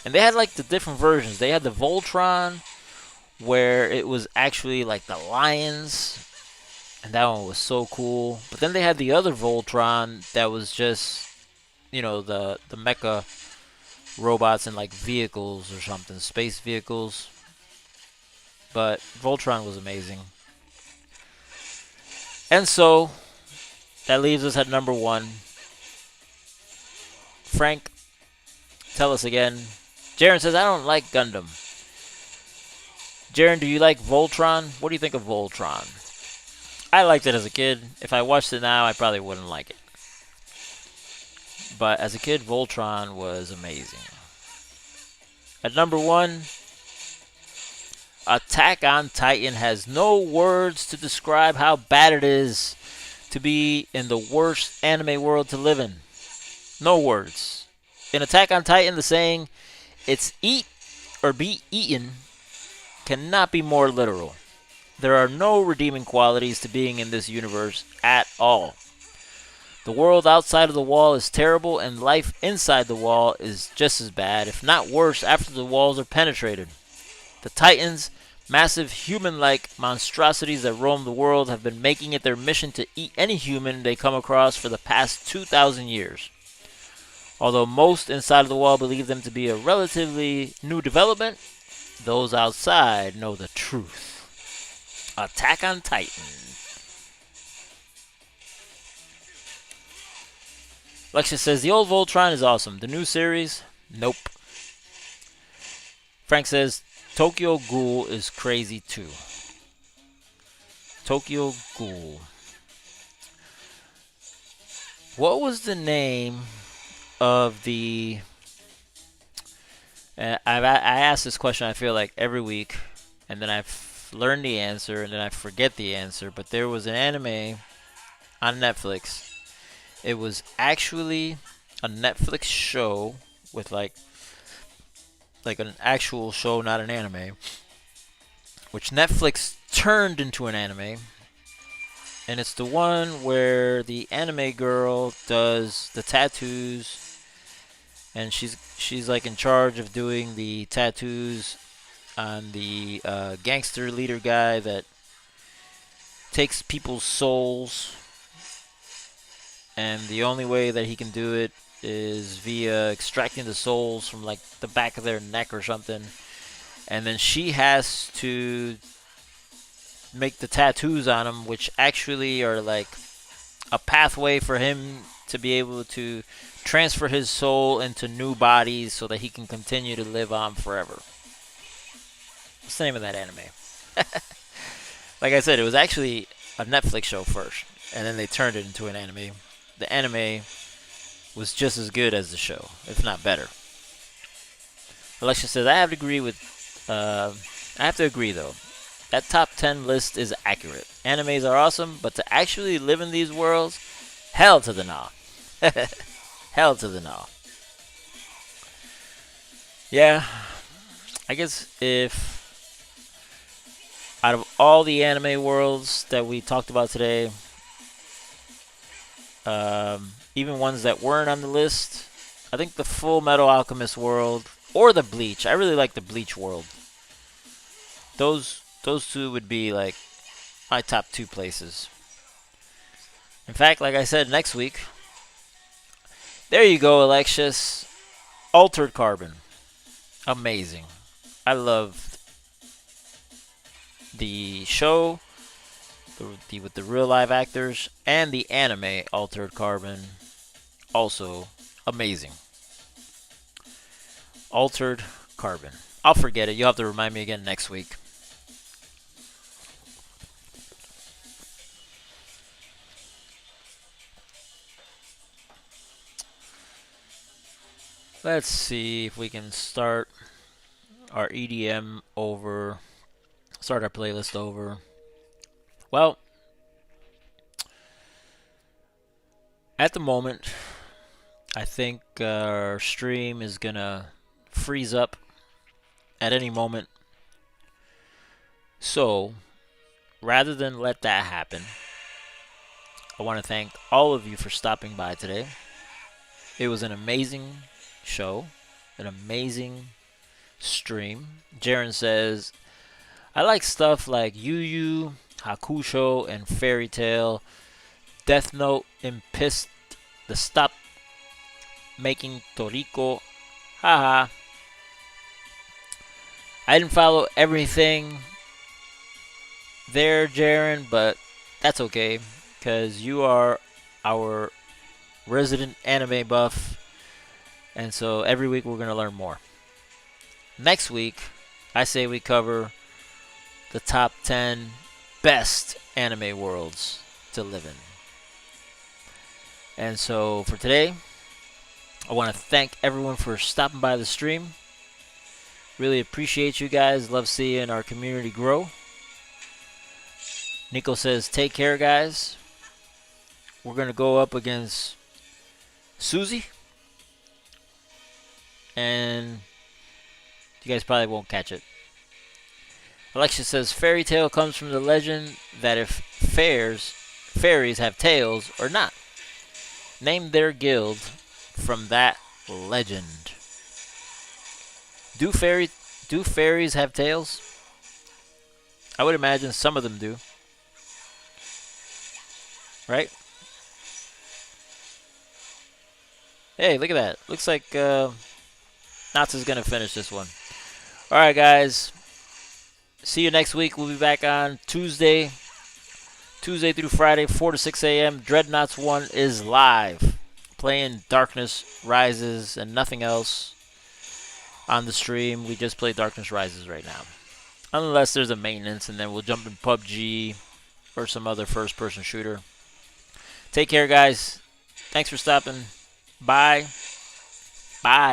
And they had like the different versions. They had the Voltron where it was actually like the lions, and that one was so cool. But then they had the other Voltron that was just, you know, the mecha robots and like vehicles or something, space vehicles. But Voltron was amazing. And so that leaves us at number 1. Frank, tell us again. Jaren says, I don't like Gundam. Jaren, do you like Voltron? What do you think of Voltron? I liked it as a kid. If I watched it now, I probably wouldn't like it. But as a kid, Voltron was amazing. At number 1, Attack on Titan has no words to describe how bad it is to be in the worst anime world to live in. No words. In Attack on Titan, the saying, it's eat or be eaten, cannot be more literal. There are no redeeming qualities to being in this universe at all. The world outside of the wall is terrible, and life inside the wall is just as bad, if not worse, after the walls are penetrated. The Titans, massive human-like monstrosities that roam the world, have been making it their mission to eat any human they come across for the past 2,000 years. Although most inside of the wall believe them to be a relatively new development, those outside know the truth. Attack on Titan. Lexus says, the old Voltron is awesome. The new series? Nope. Frank says, Tokyo Ghoul is crazy too. Tokyo Ghoul. What was the name of the... I ask this question, I feel like, every week, and then I learn the answer, and then I forget the answer, but there was an anime on Netflix. It was actually a Netflix show with like an actual show, not an anime, which Netflix turned into an anime, and it's the one where the anime girl does the tattoos, and she's like in charge of doing the tattoos on the gangster leader guy that takes people's souls, and the only way that he can do it is via extracting the souls from like the back of their neck or something, and then she has to make the tattoos on him, which actually are like a pathway for him to be able to transfer his soul into new bodies so that he can continue to live on forever. What's the name of that anime? Like I said, it was actually a Netflix show first, and then they turned it into an anime. The anime was just as good as the show, if not better. Alexia says, I have to agree with. I have to agree though. That top 10 list is accurate. Animes are awesome, but to actually live in these worlds, hell to the no. Hell to the no. Yeah, I guess if out of all the anime worlds that we talked about today, even ones that weren't on the list, I think the Full Metal Alchemist world or the Bleach. I really like the Bleach world. Those two would be like my top 2 places. In fact, like I said, next week. There you go, Alexius. Altered Carbon. Amazing. I loved the show with the real live actors, and the anime Altered Carbon. Also amazing. Altered Carbon. I'll forget it. You'll have to remind me again next week. Let's see if we can start our EDM over. Start our playlist over. Well, at the moment, I think our stream is going to freeze up at any moment. So, rather than let that happen, I want to thank all of you for stopping by today. It was an amazing show, an amazing stream. Jaren says, I like stuff like Yu Yu, Hakusho, and Fairy Tail. Death Note and Pissed the Stop Making Toriko. Haha. I didn't follow everything there, Jaren, but that's okay, because you are our resident anime buff, and so every week we're going to learn more. Next week, I say we cover the top 10 best anime worlds to live in. And so for today, I want to thank everyone for stopping by the stream. Really appreciate you guys. Love seeing our community grow. Nico says, take care, guys. We're going to go up against Susie. And you guys probably won't catch it. Alexia says, Fairy Tail comes from the legend that if fairies have tails or not. Name their guild from that legend. Do fairies have tails? I would imagine some of them do. Right? Hey, look at that. Looks like Knots is going to finish this one. Alright, guys. See you next week. We'll be back on Tuesday through Friday, 4 to 6 a.m. Dreadknots 1 is live. Playing Darkness Rises and nothing else on the stream. We just play Darkness Rises right now. Unless there's a maintenance, and then we'll jump in PUBG or some other first-person shooter. Take care, guys. Thanks for stopping. Bye. Bye.